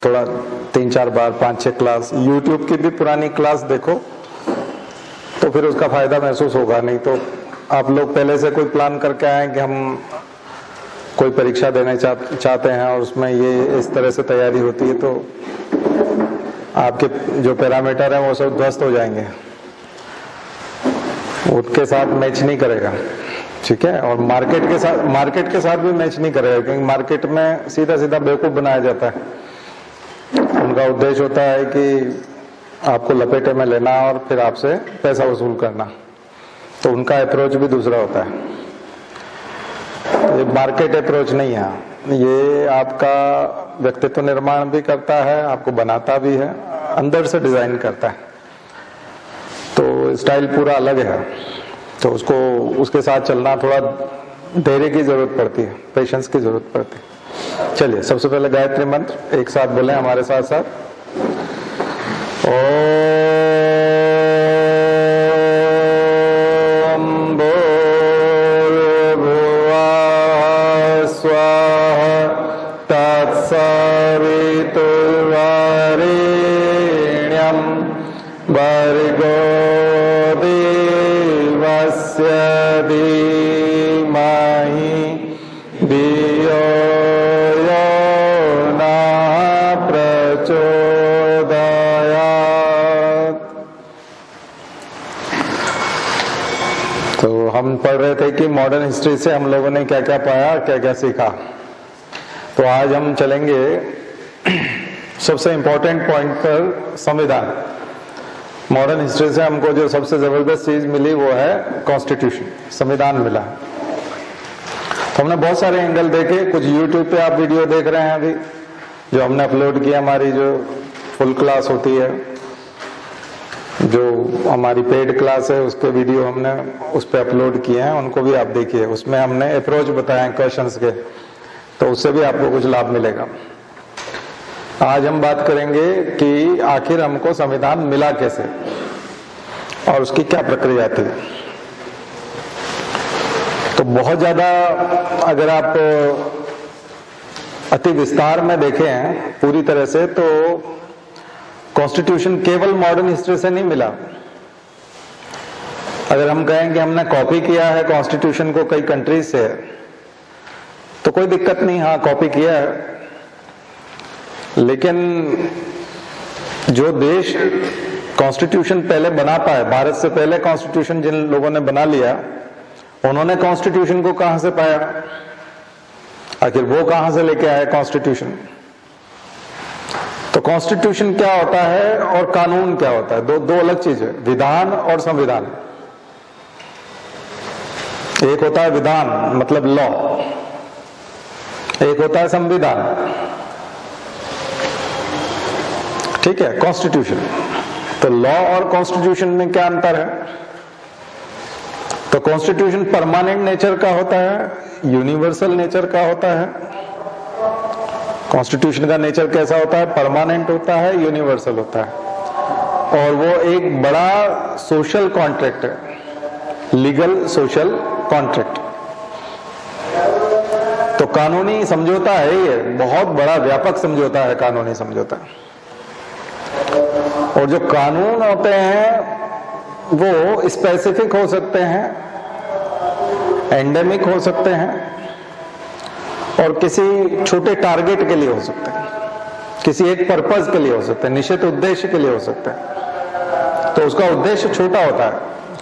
थोड़ा 3-4 बार 5-6 class YouTube की भी पुरानी क्लास देखो तो फिर उसका फायदा महसूस होगा। नहीं तो आप लोग पहले से कोई प्लान करके आए कि हम कोई परीक्षा देने चाहते हैं और उसमें ये इस तरह से तैयारी होती है, तो आपके जो पैरामीटर हैं वो सब ध्वस्त हो जाएंगे, उसके साथ मैच नहीं करेगा। ठीक है, और मार्केट के साथ भी मैच नहीं करेगा, क्योंकि मार्केट में सीधा सीधा बेवकूफ बनाया जाता है। उनका उद्देश्य होता है कि आपको लपेटे में लेना और फिर आपसे पैसा वसूल करना, तो उनका अप्रोच भी दूसरा होता है। ये मार्केट अप्रोच नहीं है, ये आपका व्यक्तित्व निर्माण भी करता है, आपको बनाता भी है, अंदर से डिजाइन करता है। तो स्टाइल पूरा अलग है, तो उसके साथ चलना थोड़ा धैर्य की जरूरत पड़ती है, पेशेंस की जरूरत पड़ती है। चलिए, सबसे पहले गायत्री मंत्र एक साथ बोले हमारे साथ साथ। ओम भूर्भुवः स्वः तत्सवितुर्वरेण्यं भर्गो देवस्य धीमहि धियो यो नः प्रचोदयात्। तो हम पढ़ रहे थे कि मॉडर्न हिस्ट्री से हम लोगों ने क्या क्या पाया, क्या क्या सीखा। तो आज हम चलेंगे सबसे इंपॉर्टेंट पॉइंट पर, संविधान। मॉडर्न हिस्ट्री से हमको जो सबसे जबरदस्त चीज मिली वो है कॉन्स्टिट्यूशन, संविधान मिला। तो हमने बहुत सारे एंगल देखे, कुछ यूट्यूब पे आप वीडियो देख रहे हैं अभी जो हमने अपलोड किया, हमारी जो फुल क्लास होती है, जो हमारी पेड क्लास है उसके वीडियो हमने उस पर अपलोड किए हैं, उनको भी आप देखिए। उसमें हमने अप्रोच बताए क्वेश्चंस के, तो उससे भी आपको कुछ लाभ मिलेगा। आज हम बात करेंगे कि आखिर हमको संविधान मिला कैसे और उसकी क्या प्रक्रिया थी। तो बहुत ज्यादा अगर आप अति विस्तार में देखें पूरी तरह से, तो कॉन्स्टिट्यूशन केवल मॉडर्न हिस्ट्री से नहीं मिला। अगर हम कहें कि हमने कॉपी किया है कॉन्स्टिट्यूशन को कई कंट्रीज से, तो कोई दिक्कत नहीं, हाँ कॉपी किया है। लेकिन जो देश कॉन्स्टिट्यूशन पहले बना पाए, भारत से पहले कॉन्स्टिट्यूशन जिन लोगों ने बना लिया, उन्होंने कॉन्स्टिट्यूशन को कहां से पाया, आखिर वो कहां से लेके आए कॉन्स्टिट्यूशन। तो कॉन्स्टिट्यूशन क्या होता है और कानून क्या होता है, दो अलग चीज है, विधान और संविधान। एक होता है विधान मतलब लॉ, एक होता है संविधान। ठीक है, कॉन्स्टिट्यूशन। तो लॉ और कॉन्स्टिट्यूशन में क्या अंतर है? तो कॉन्स्टिट्यूशन परमानेंट नेचर का होता है, यूनिवर्सल नेचर का होता है। कॉन्स्टिट्यूशन का नेचर कैसा होता है? परमानेंट होता है, यूनिवर्सल होता है, और वो एक बड़ा सोशल कॉन्ट्रैक्ट है, लीगल सोशल कॉन्ट्रैक्ट। तो कानूनी समझौता है, ये बहुत बड़ा व्यापक समझौता है कानूनी समझौता। और जो कानून होते हैं वो स्पेसिफिक हो सकते हैं, एंडेमिक हो सकते हैं, और किसी छोटे टारगेट के लिए हो सकते हैं, किसी एक पर्पज के लिए हो सकते हैं, निश्चित उद्देश्य के लिए हो सकते हैं। तो उसका उद्देश्य छोटा होता है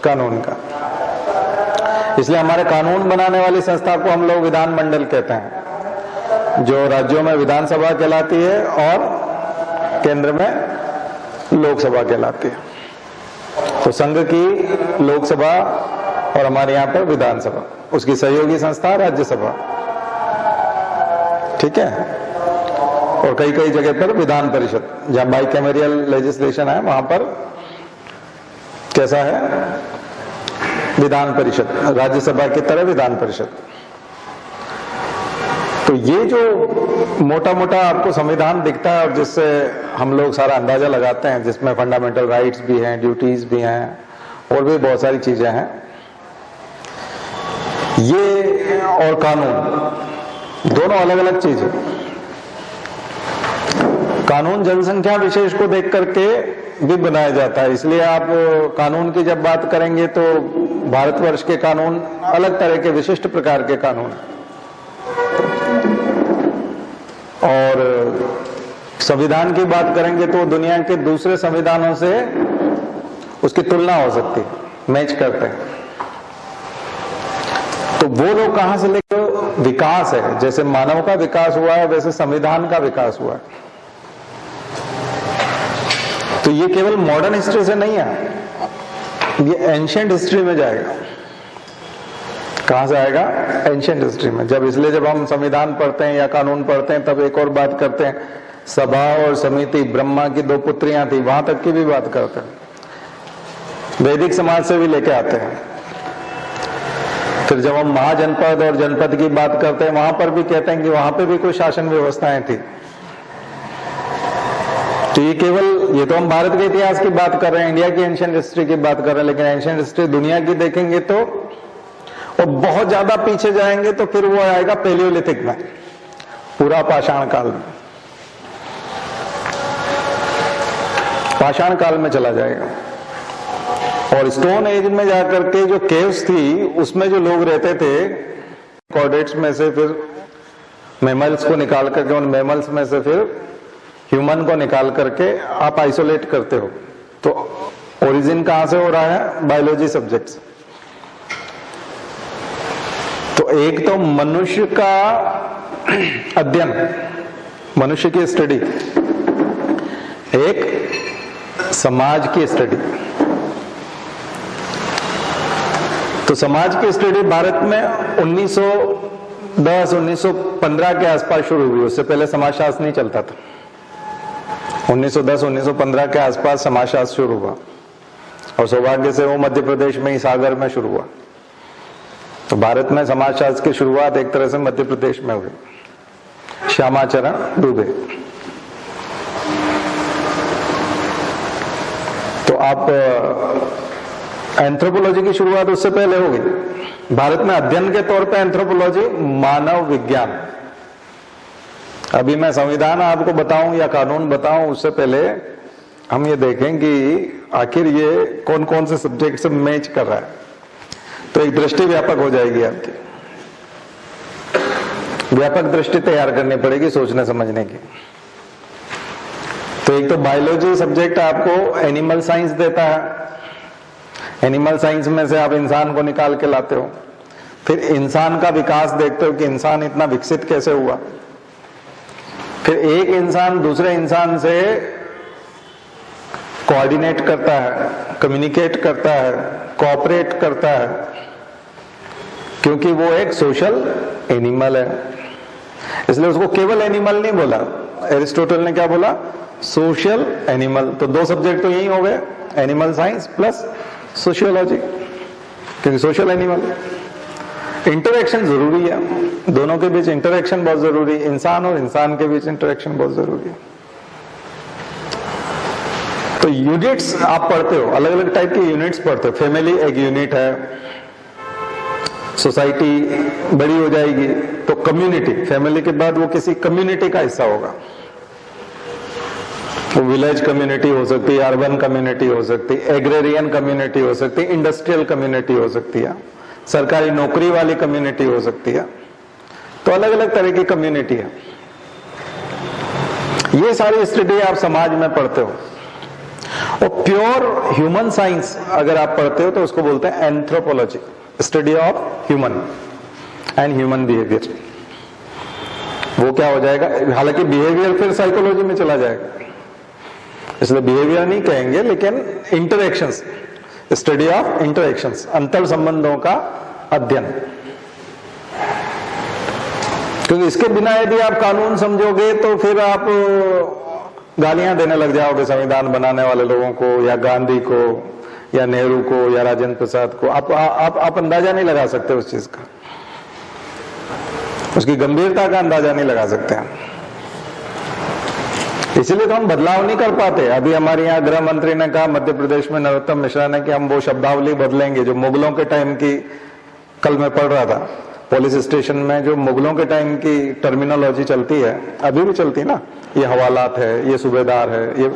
कानून का। इसलिए हमारे कानून बनाने वाली संस्था को हम लोग विधान मंडल कहते हैं, जो राज्यों में विधानसभा कहलाती है और केंद्र में लोकसभा कहलाती है। तो संघ की लोकसभा और हमारे यहाँ पर विधानसभा, उसकी सहयोगी संस्था राज्यसभा। ठीक है, और कई कई जगह पर विधान परिषद, जहां बाइकैमेरियल लेजिस्लेशन है वहां पर कैसा है, विधान परिषद, राज्यसभा की तरह विधान परिषद। तो ये जो मोटा मोटा आपको संविधान दिखता है और जिससे हम लोग सारा अंदाजा लगाते हैं, जिसमें फंडामेंटल राइट्स भी हैं, ड्यूटीज भी हैं, और भी बहुत सारी चीजें हैं, ये और कानून दोनों अलग अलग चीज है। कानून जनसंख्या विशेष को देख करके भी बनाया जाता है, इसलिए आप कानून की जब बात करेंगे तो भारतवर्ष के कानून अलग तरह के विशिष्ट प्रकार के कानून, और संविधान की बात करेंगे तो दुनिया के दूसरे संविधानों से उसकी तुलना हो सकती है, मैच करते हैं। तो वो लोग कहां से लेकर विकास है, जैसे मानव का विकास हुआ है वैसे संविधान का विकास हुआ है। तो ये केवल मॉडर्न हिस्ट्री से नहीं है, ये एंशिएंट हिस्ट्री में जाएगा। कहां से आएगा? एंशिएंट हिस्ट्री में। जब हम संविधान पढ़ते हैं या कानून पढ़ते हैं तब एक और बात करते हैं, सभा और समिति, ब्रह्मा की 2 पुत्रियां थी, वहां तक की भी बात करते हैं, वैदिक समाज से भी लेके आते हैं। फिर जब हम महाजनपद और जनपद की बात करते हैं वहां पर भी कहते हैं कि वहां पे भी कोई शासन व्यवस्थाएं थी। तो ये तो हम भारत के इतिहास की बात कर रहे हैं, इंडिया की एंशिएंट हिस्ट्री की बात कर रहे हैं, लेकिन एंशिएंट हिस्ट्री दुनिया की देखेंगे तो, और बहुत ज्यादा पीछे जाएंगे तो फिर वो आएगा पैलियोलिथिक में, पूरा पाषाण काल में, पाषाण काल में चला जाएगा। और स्टोन एज में जाकर के जो केव्स थी उसमें जो लोग रहते थे, कॉर्डेट्स में से फिर मैमल्स को निकाल करके, उन मैमल्स में से फिर ह्यूमन को निकाल करके आप आइसोलेट करते हो। तो ओरिजिन कहां से हो रहा है? Biology subjects. तो एक तो मनुष्य का अध्ययन, मनुष्य की स्टडी, एक समाज की स्टडी। तो समाज की स्टडी भारत में 1910-1915 के आसपास शुरू हुई, उससे पहले समाजशास्त्र नहीं चलता था। 1910-1915 के आसपास समाजशास्त्र शुरू हुआ, और सौभाग्य से वो मध्य प्रदेश में ही सागर में शुरू हुआ। तो भारत में समाजशास्त्र की शुरुआत एक तरह से मध्य प्रदेश में हुई, श्यामाचरण दुबे। तो आप एंथ्रोपोलॉजी की शुरुआत उससे पहले हो गई। भारत में अध्ययन के तौर पे एंथ्रोपोलॉजी मानव विज्ञान। अभी मैं संविधान आपको बताऊं या कानून बताऊं उससे पहले हम ये देखें कि आखिर ये कौन कौन से सब्जेक्ट से मैच कर रहा है, तो एक दृष्टि व्यापक हो जाएगी आपकी। व्यापक दृष्टि तैयार करनी पड़ेगी सोचने समझने की। तो एक तो बायोलॉजी सब्जेक्ट आपको एनिमल साइंस देता है, एनिमल साइंस में से आप इंसान को निकाल के लाते हो, फिर इंसान का विकास देखते हो कि इंसान इतना विकसित कैसे हुआ, फिर एक इंसान दूसरे इंसान से कोऑर्डिनेट करता है, कम्युनिकेट करता है, कोऑपरेट करता है, क्योंकि वो एक सोशल एनिमल है। इसलिए उसको केवल एनिमल नहीं बोला, एरिस्टोटल ने क्या बोला? Social animal. तो 2 सब्जेक्ट तो यही हो गए, एनिमल साइंस प्लस सोशियोलॉजी, क्योंकि सोशल एनिमल। इंटरेक्शन जरूरी है, दोनों के बीच इंटरेक्शन बहुत जरूरी है, इंसान और इंसान के बीच इंटरेक्शन बहुत जरूरी है। तो यूनिट्स आप पढ़ते हो, अलग अलग टाइप की यूनिट्स पढ़ते हो। फैमिली एक यूनिट है, सोसाइटी बड़ी हो जाएगी तो कम्युनिटी, फैमिली के बाद वो किसी कम्युनिटी का हिस्सा होगा। वो विलेज कम्युनिटी हो सकती है, अर्बन कम्युनिटी हो सकती है, एग्रेरियन कम्युनिटी हो सकती है, इंडस्ट्रियल कम्युनिटी हो सकती है, सरकारी नौकरी वाली कम्युनिटी हो सकती है। तो अलग अलग तरह की कम्युनिटी है। ये सारी स्टडी आप समाज में पढ़ते हो। और प्योर ह्यूमन साइंस अगर आप पढ़ते हो तो उसको बोलते हैं anthropology, study of human and human behaviour. वो क्या हो जाएगा? हालांकि बिहेवियर फिर साइकोलॉजी में चला जाएगा, इसलिए बिहेवियर नहीं कहेंगे, लेकिन इंटरेक्शंस, स्टडी ऑफ इंटरेक्शंस, अंतर संबंधों का अध्ययन। क्योंकि इसके बिना यदि आप कानून समझोगे तो फिर आप गालियां देने लग जाओगे संविधान बनाने वाले लोगों को, या गांधी को, या नेहरू को, या राजेंद्र प्रसाद को। आप अंदाजा नहीं लगा सकते उस चीज का, उसकी गंभीरता का अंदाजा नहीं लगा सकते हैं। इसीलिए तो हम बदलाव नहीं कर पाते। अभी हमारे यहाँ गृह मंत्री ने कहा, मध्य प्रदेश में नरोत्तम मिश्रा ने, कि हम वो शब्दावली बदलेंगे जो मुगलों के टाइम की, कल मैं पढ़ रहा था, पुलिस स्टेशन में जो मुगलों के टाइम की टर्मिनोलॉजी चलती है, अभी भी चलती है ना, ये हवालात है, ये सूबेदार है, ये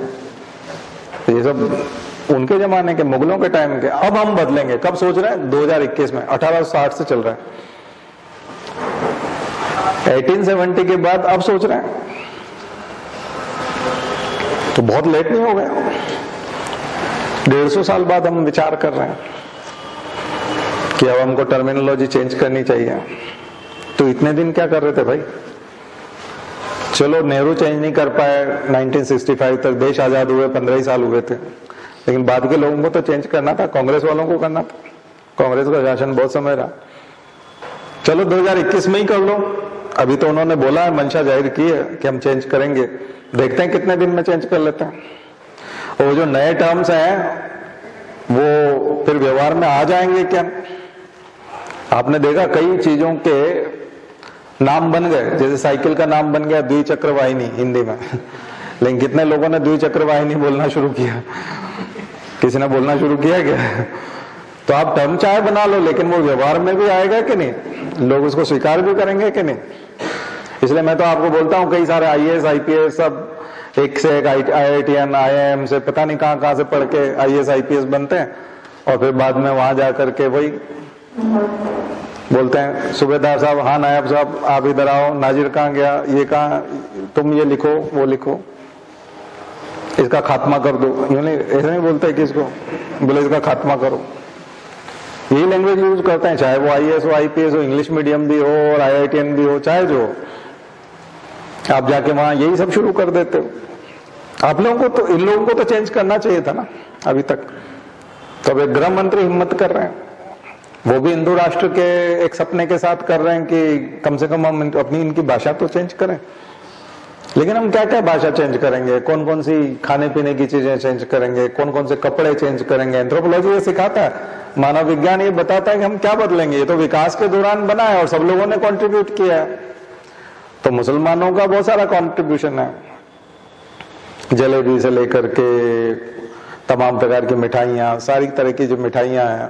सब उनके जमाने के, मुगलों के टाइम के। अब हम बदलेंगे, कब सोच रहे हैं? 2021 में। 1860 से चल रहा है, 1870 के बाद अब सोच रहे हैं, तो बहुत लेट नहीं हो गया? 150 साल बाद हम विचार कर रहे हैं कि अब हमको टर्मिनोलॉजी चेंज करनी चाहिए। तो इतने दिन क्या कर रहे थे भाई? चलो नेहरू चेंज नहीं कर पाए, 1965 तक देश आजाद हुए 15 ही साल हुए थे, लेकिन बाद के लोगों को तो चेंज करना था, कांग्रेस वालों को करना था। कांग्रेस का शासन बहुत समय रहा। चलो 2021 में ही कर लो। अभी तो उन्होंने बोला है, मंशा जाहिर की है कि हम चेंज करेंगे, देखते हैं कितने दिन में चेंज कर लेते हैं। और वो जो नए टर्म्स हैं वो फिर व्यवहार में आ जाएंगे क्या? आपने देखा कई चीजों के नाम बन गए, जैसे साइकिल का नाम बन गया द्विचक्र वाहिनी हिंदी में, लेकिन कितने लोगों ने द्विचक्र वाहिनी बोलना शुरू किया? किसी ने बोलना शुरू किया क्या? तो आप टर्म चाहे बना लो, लेकिन वो व्यवहार में भी आएगा कि नहीं? लोग उसको स्वीकार भी करेंगे कि नहीं? इसलिए मैं तो आपको बोलता हूँ, कई सारे IAS IPS सब एक से एक IITN IIM से पता नहीं कहाँ से पढ़ के IAS IPS बनते हैं, और फिर बाद में वहां जाकर के वही बोलते हैं, सूबेदार साहब, हाँ नायब साहब आप इधर आओ, नाजिर कहाँ गया, ये कहाँ, तुम ये लिखो वो लिखो, इसका खात्मा कर दो। यूं नहीं, ऐसे नहीं बोलते किसको, बोले इसका खात्मा करो। यही लैंग्वेज यूज करते हैं, चाहे वो IAS हो IPS हो, इंग्लिश मीडियम भी हो और IITN भी हो, चाहे जो हो, आप जाके वहां यही सब शुरू कर देते हो। आप लोगों को तो, इन लोगों को तो चेंज करना चाहिए था ना अभी तक। तो अब एक गृह मंत्री हिम्मत कर रहे हैं, वो भी हिंदू राष्ट्र के एक सपने के साथ कर रहे हैं कि कम से कम हम अपनी इनकी भाषा तो चेंज करें। लेकिन हम क्या क्या भाषा चेंज करेंगे, कौन कौन सी खाने पीने की चीजें चेंज करेंगे, कौन कौन से कपड़े चेंज करेंगे? एंथ्रोपोलॉजी ये सिखाता है, मानव विज्ञान ये बताता है कि हम क्या बदलेंगे। ये तो विकास के दौरान बना है और सब लोगों ने कंट्रीब्यूट किया है। तो मुसलमानों का बहुत सारा कंट्रीब्यूशन है, जलेबी से लेकर के तमाम प्रकार की मिठाइयाँ, सारी तरह की जो मिठाइयाँ हैं,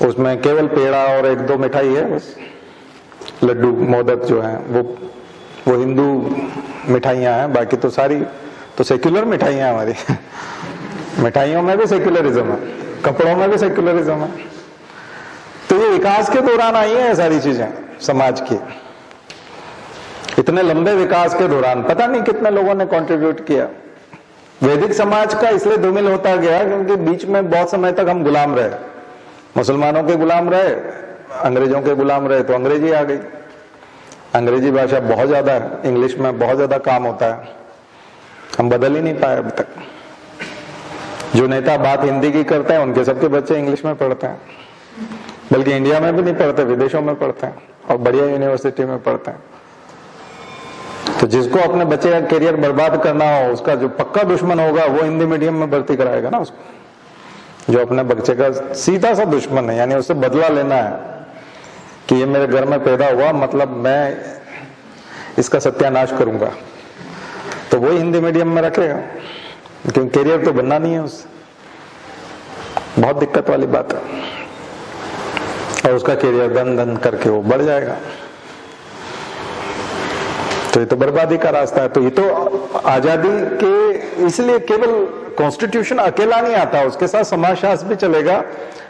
उसमें केवल पेड़ा और 1-2 मिठाई है बस, लड्डू मोदक जो है वो हिंदू मिठाइयाँ हैं, बाकी तो सारी तो सेक्युलर मिठाइयाँ हमारी। मिठाइयों में भी सेक्युलरिज्म है, कपड़ों में भी सेक्युलरिज्म है। तो ये विकास के दौरान आई है सारी चीजें समाज की। इतने लंबे विकास के दौरान पता नहीं कितने लोगों ने कंट्रीब्यूट किया। वैदिक समाज का इसलिए धूमिल होता गया क्योंकि बीच में बहुत समय तक हम गुलाम रहे, मुसलमानों के गुलाम रहे, अंग्रेजों के गुलाम रहे, तो अंग्रेजी आ गई। अंग्रेजी भाषा बहुत ज्यादा है, इंग्लिश में बहुत ज्यादा काम होता है, हम बदल ही नहीं पाए अभी तक। जो नेता बात हिंदी की करते हैं उनके सबके बच्चे इंग्लिश में पढ़ते हैं, बल्कि इंडिया में भी नहीं पढ़ते, विदेशों में पढ़ते हैं और बढ़िया यूनिवर्सिटी में पढ़ते हैं। तो जिसको अपने बच्चे का करियर बर्बाद करना हो, उसका जो पक्का दुश्मन होगा वो हिंदी मीडियम में भर्ती कराएगा ना उसको। जो अपने बच्चे का सीधा सा दुश्मन है, यानी उससे बदला लेना है कि ये मेरे घर में पैदा हुआ, मतलब मैं इसका सत्यानाश करूंगा, तो वही हिंदी मीडियम में रखेगा, क्योंकि करियर तो बनना नहीं है उससे। बहुत दिक्कत वाली बात है, और उसका करियर दन दन करके वो बढ़ जाएगा। तो ये तो बर्बादी का रास्ता है। तो ये तो आजादी के, इसलिए केवल कॉन्स्टिट्यूशन अकेला नहीं आता, उसके साथ समाजशास्त्र भी चलेगा,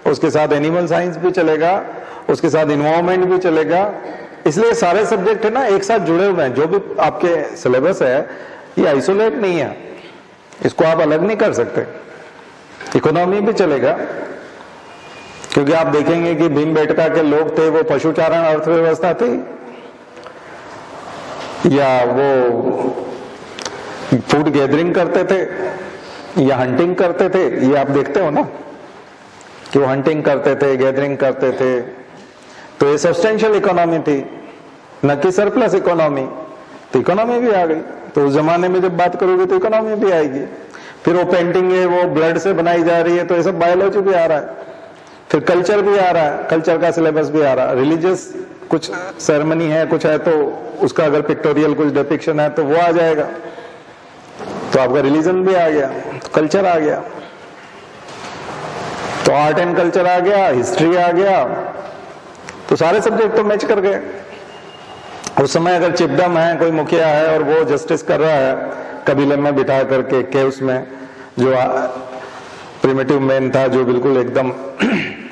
उसके साथ एनिमल साइंस भी चलेगा, उसके साथ इन्वायरमेंट भी चलेगा। इसलिए सारे सब्जेक्ट है ना एक साथ जुड़े हुए हैं। जो भी आपके सिलेबस है ये आइसोलेट नहीं है, इसको आप अलग नहीं कर सकते। इकोनॉमी भी चलेगा, क्योंकि आप देखेंगे कि भीमबेटका के लोग थे, वो पशुचारण अर्थव्यवस्था थी या वो फूड गैदरिंग करते थे या हंटिंग करते थे, ये आप देखते हो ना कि वो हंटिंग करते थे, गैदरिंग करते थे। तो ये सब्सटेंशियल इकोनॉमी थी, न कि सरप्लस इकोनॉमी। तो इकोनॉमी भी आ गई। तो उस जमाने में जब बात करोगे तो इकोनॉमी भी आएगी। फिर वो पेंटिंग है, वो ब्लड से बनाई जा रही है, तो ये सब बायोलॉजी भी आ रहा है। फिर कल्चर भी आ रहा है, कल्चर का सिलेबस भी आ रहा है। रिलीजियस कुछ सेरेमनी है, कुछ है, तो उसका अगर पिक्टोरियल कुछ डिपिक्शन है तो वो आ जाएगा। तो आपका रिलीजन भी आ गया, तो कल्चर आ गया, तो आर्ट एंड कल्चर आ गया, हिस्ट्री आ गया। तो तो सारे सब्जेक्ट तो मैच कर गए। उस समय अगर चिपडम है, कोई मुखिया है और वो जस्टिस कर रहा है कबीले में बिठा करके केव्स में, जो प्रिमिटिव मैन था, जो बिल्कुल एकदम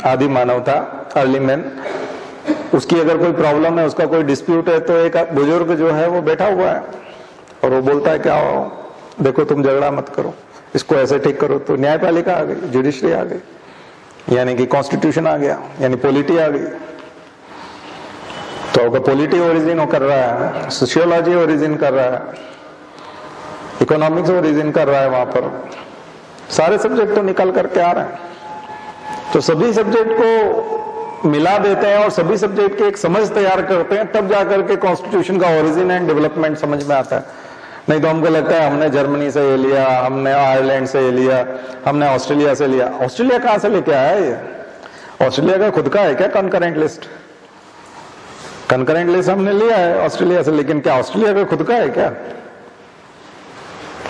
आदि मानव था, अर्ली मैन, उसकी अगर कोई प्रॉब्लम है, उसका कोई डिस्प्यूट है, तो एक बुजुर्ग जो है वो बैठा हुआ है और वो बोलता है क्या हो, देखो तुम झगड़ा मत करो, इसको ऐसे ठीक करो, तो न्यायपालिका आ गई, जुडिशरी आ गई, यानी कि कॉन्स्टिट्यूशन आ गया, यानी पॉलिटी आ गई। तो अगर पॉलिटी ओरिजिन कर रहा है, सोशियोलॉजी ओरिजिन कर रहा है, इकोनॉमिक्स ओरिजिन कर रहा है, वहां पर सारे सब्जेक्ट तो निकल करके आ रहे हैं। तो सभी सब्जेक्ट को मिला देते हैं और सभी सब्जेक्ट की एक समझ तैयार करते हैं, तब जाकर के कॉन्स्टिट्यूशन का ओरिजिन एंड डेवलपमेंट समझ में आता है। नहीं तो हमको लगता है हमने जर्मनी से ये लिया, हमने आयरलैंड से ये लिया, हमने ऑस्ट्रेलिया से लिया। ऑस्ट्रेलिया कहां से लेके आया है ये? ऑस्ट्रेलिया का खुद का है क्या कंकरेंट लिस्ट? कंकरेंट लिस्ट हमने लिया है ऑस्ट्रेलिया से, लेकिन क्या ऑस्ट्रेलिया का खुद का है क्या?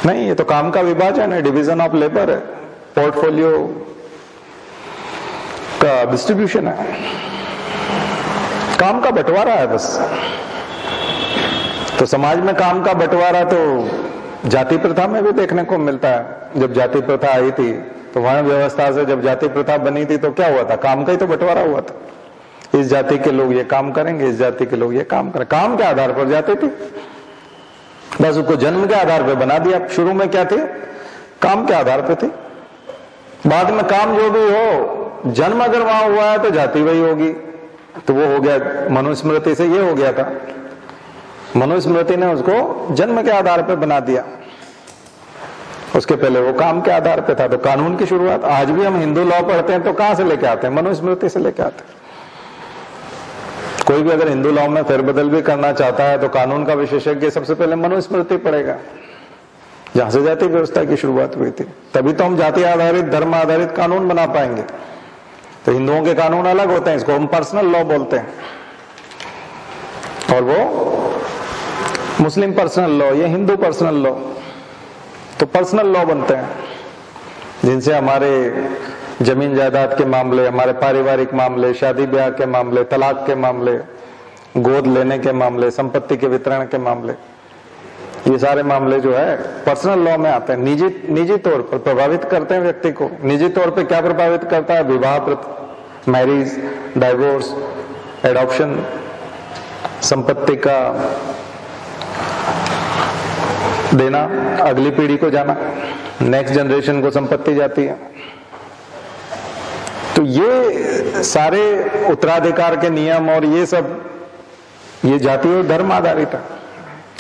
नहीं, ये तो काम का विभाजन है, डिवीजन ऑफ लेबर है, पोर्टफोलियो का डिस्ट्रीब्यूशन है, काम का बंटवारा है बस। तो समाज में काम का बंटवारा तो जाति प्रथा में भी देखने को मिलता है। जब जाति प्रथा आई थी तो वर्ण व्यवस्था से जब जाति प्रथा बनी थी तो क्या हुआ था? काम का ही तो बंटवारा हुआ था। इस जाति के लोग ये काम करेंगे, इस जाति के लोग ये काम करेंगे। काम के आधार पर जाते थे, बस उसको जन्म के आधार पर बना दिया। शुरू में क्या थे? काम के आधार पर थे, बाद में काम जो भी हो, जन्म अगर वहां हुआ है तो जाति वही होगी। तो वो हो गया, मनुस्मृति से ये हो गया था, मनुस्मृति ने उसको जन्म के आधार पर बना दिया। उसके पहले वो काम के आधार पे था। तो कानून की शुरुआत, आज भी हम हिंदू लॉ पढ़ते हैं तो कहां से लेके आते हैं? मनुस्मृति से लेके आते हैं। कोई भी अगर हिंदू लॉ में फेरबदल भी करना चाहता है तो कानून का विशेषज्ञ सबसे पहले मनुस्मृति पढ़ेगा, जहां से जाति व्यवस्था की शुरुआत हुई थी। तभी तो हम जाति आधारित, धर्म आधारित कानून बना पाएंगे। तो हिंदुओं के कानून अलग होते हैं, इसको हम पर्सनल लॉ बोलते हैं, और वो मुस्लिम पर्सनल लॉ, ये हिंदू पर्सनल लॉ। तो पर्सनल लॉ बनते हैं जिनसे हमारे जमीन जायदाद के मामले, हमारे पारिवारिक मामले, शादी ब्याह के मामले, तलाक के मामले, गोद लेने के मामले, संपत्ति के वितरण के मामले, ये सारे मामले जो है पर्सनल लॉ में आते हैं। निजी तौर पर प्रभावित करते हैं व्यक्ति को। निजी तौर पे क्या प्रभावित करता है? विवाह, मैरिज, डाइवोर्स, एडॉप्शन, संपत्ति का देना, अगली पीढ़ी को जाना, नेक्स्ट जनरेशन को संपत्ति जाती है। तो ये सारे उत्तराधिकार के नियम और ये सब, ये जाति और धर्म आधारित है,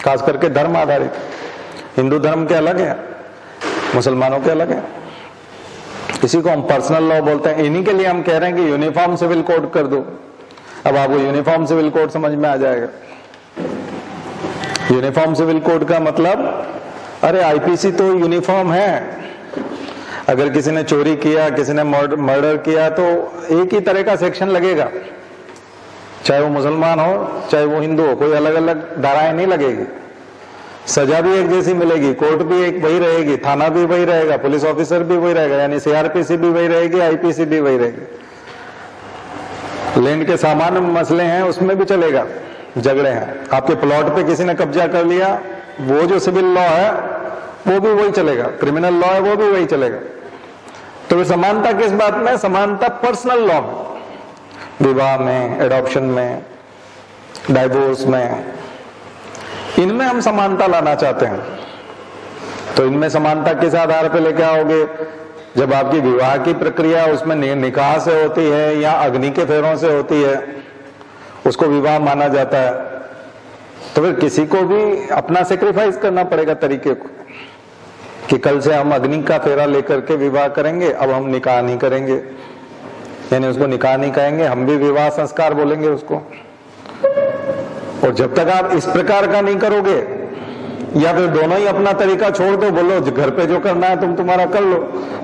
खास करके धर्म आधारित। हिंदू धर्म के अलग है, मुसलमानों के अलग है। इसी को हम पर्सनल लॉ बोलते हैं। इन्हीं के लिए हम कह रहे हैं कि यूनिफॉर्म सिविल कोड कर दो। अब आपको यूनिफॉर्म सिविल कोड समझ में आ जाएगा। यूनिफॉर्म सिविल कोड का मतलब, अरे आईपीसी तो यूनिफॉर्म है। अगर किसी ने चोरी किया, किसी ने मर्डर किया, तो एक ही तरह का सेक्शन लगेगा, चाहे वो मुसलमान हो चाहे वो हिंदू हो। कोई अलग अलग धाराएं नहीं लगेगी, सजा भी एक जैसी मिलेगी, कोर्ट भी एक वही रहेगी, थाना भी वही रहेगा, पुलिस ऑफिसर भी वही रहेगा, यानी सीआरपीसी भी वही रहेगी, आईपीसी भी वही रहेगी। लैंड के सामान्य मसले हैं उसमें भी चलेगा, झगड़े हैं, आपके प्लॉट पे किसी ने कब्जा कर लिया, वो जो सिविल लॉ है वो भी वही चलेगा, क्रिमिनल लॉ है वो भी वही चलेगा। तो समानता किस बात में? समानता पर्सनल लॉ में, विवाह में, एडॉप्शन में, डाइवोर्स में, इनमें हम समानता लाना चाहते हैं। तो इनमें समानता किस आधार पर लेके आओगे? जब आपकी विवाह की प्रक्रिया उसमें निकाह से होती है या अग्नि के फेरों से होती है, उसको विवाह माना जाता है। तो फिर किसी को भी अपना सेक्रीफाइस करना पड़ेगा तरीके को, कि कल से हम अग्नि का फेरा लेकर के विवाह करेंगे, अब हम निकाह नहीं करेंगे, यानी उसको निकाह नहीं कहेंगे, हम भी विवाह संस्कार बोलेंगे उसको। और जब तक आप इस प्रकार का नहीं करोगे, या फिर दोनों ही अपना तरीका छोड़ दो, बोलो घर पे जो करना है तुम तुम्हारा कर लो,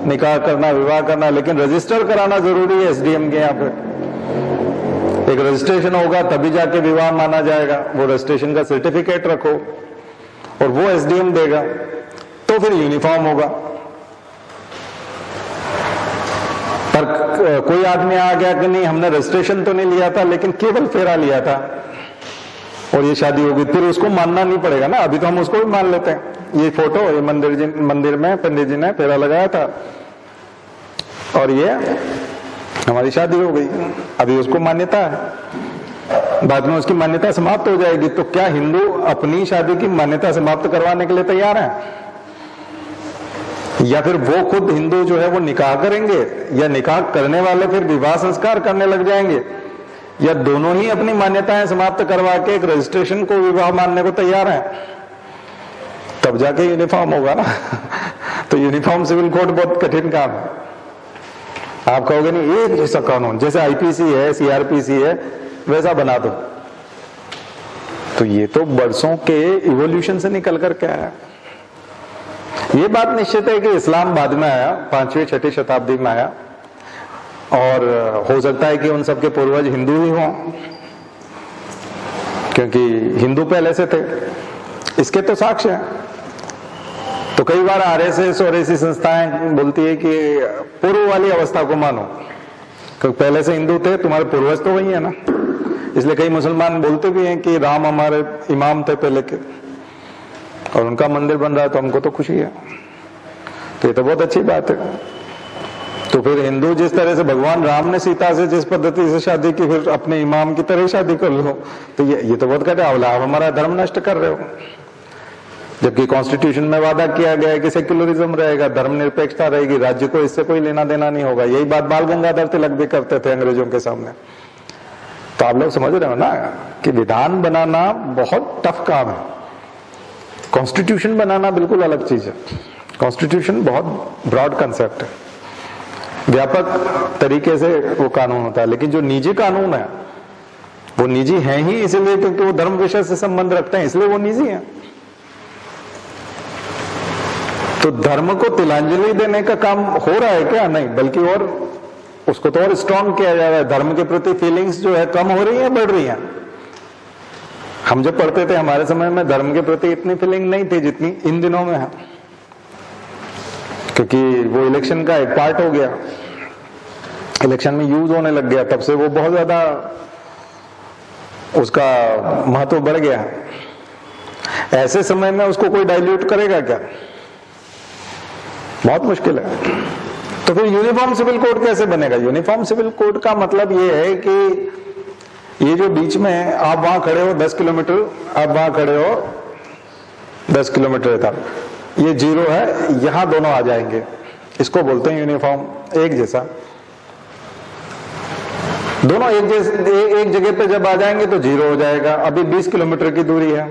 निकाह करना, विवाह करना, लेकिन रजिस्टर कराना जरूरी है एसडीएम के यहाँ पे। एक रजिस्ट्रेशन होगा तभी जाके विवाह माना जाएगा। वो रजिस्ट्रेशन का सर्टिफिकेट रखो और वो एसडीएम देगा, तो फिर यूनिफॉर्म होगा। पर कोई आदमी आ गया कि नहीं हमने रजिस्ट्रेशन तो नहीं लिया था लेकिन केवल फेरा लिया था और ये शादी होगी, फिर उसको मानना नहीं पड़ेगा ना। अभी तो हम उसको भी मान लेते हैं। ये फोटो, ये मंदिर में पंडित जी ने फेरा लगाया था और ये हमारी शादी हो गई, अभी उसको मान्यता है, बाद में उसकी मान्यता समाप्त हो जाएगी। तो क्या हिंदू अपनी शादी की मान्यता समाप्त करवाने के लिए तैयार है? या फिर वो खुद हिंदू जो है वो निकाह करेंगे, या निकाह करने वाले फिर विवाह संस्कार करने लग जाएंगे, या दोनों ही अपनी मान्यताएं समाप्त करवा के एक रजिस्ट्रेशन को विवाह मानने को तैयार हैं? तब जाके यूनिफॉर्म होगा ना। तो यूनिफॉर्म सिविल कोड बहुत कठिन काम है। आप कहोगे नहीं एक जैसा कानून, जैसे आईपीसी है, सीआरपीसी है, वैसा बना दो। तो ये तो बरसों के इवोल्यूशन से निकल कर क्या है। ये बात निश्चित है कि इस्लाम बाद में आया, 5वीं 6वीं शताब्दी में आया, और हो सकता है कि उन सबके पूर्वज हिंदू ही हों, क्योंकि हिंदू पहले से थे। इसके तो साक्ष्य हैं। तो कई बार आरएसएस और ऐसी संस्थाएं बोलती है कि पूर्व वाली अवस्था को मानो, क्योंकि पहले से हिंदू थे, तुम्हारे पूर्वज तो वही है ना। इसलिए कई मुसलमान बोलते भी हैं कि राम हमारे इमाम थे पहले के, और उनका मंदिर बन रहा है तो हमको तो खुशी है। तो ये तो बहुत अच्छी बात है। तो फिर हिंदू जिस तरह से भगवान राम ने सीता से जिस पद्धति से शादी की, फिर अपने इमाम की तरह शादी कर लो, तो ये तो बहुत कहते हैं आप हमारा धर्म नष्ट कर रहे हो। जबकि कॉन्स्टिट्यूशन में वादा किया गया है कि सेक्युलरिज्म रहेगा, धर्मनिरपेक्षता रहेगी, राज्य को इससे कोई लेना देना नहीं होगा। यही बात बाल गंगाधर तिलक भी करते थे अंग्रेजों के सामने। तो आप लोग समझ रहे हो ना कि विधान बनाना बहुत टफ काम है। कॉन्स्टिट्यूशन बनाना बिल्कुल अलग चीज है। कॉन्स्टिट्यूशन बहुत ब्रॉड कंसेप्ट है, व्यापक तरीके से वो कानून होता है। लेकिन जो निजी कानून है वो निजी है ही इसलिए क्योंकि वो धर्म विषय से संबंध रखते हैं, इसलिए वो निजी है। तो धर्म को तिलांजलि देने का काम हो रहा है क्या? नहीं, बल्कि और उसको तो और स्ट्रांग किया जा रहा है। धर्म के प्रति फीलिंग्स जो है कम हो रही है, बढ़ रही है। हम जब पढ़ते थे हमारे समय में धर्म के प्रति इतनी फीलिंग नहीं थी जितनी इन दिनों में है, क्योंकि वो इलेक्शन का एक पार्ट हो गया, इलेक्शन में यूज होने लग गया, तब से वो बहुत ज्यादा उसका महत्व बढ़ गया। ऐसे समय में उसको कोई डाइल्यूट करेगा क्या? बहुत मुश्किल है। तो फिर यूनिफॉर्म सिविल कोड कैसे बनेगा? यूनिफॉर्म सिविल कोड का मतलब ये है कि ये जो बीच में आप वहां खड़े हो 10 किलोमीटर, आप वहां खड़े हो 10 किलोमीटर तक, ये 0 है, यहां दोनों आ जाएंगे, इसको बोलते हैं यूनिफॉर्म, एक जैसा। दोनों एक जगह पे जब आ जाएंगे तो 0 हो जाएगा। अभी 20 किलोमीटर की दूरी है,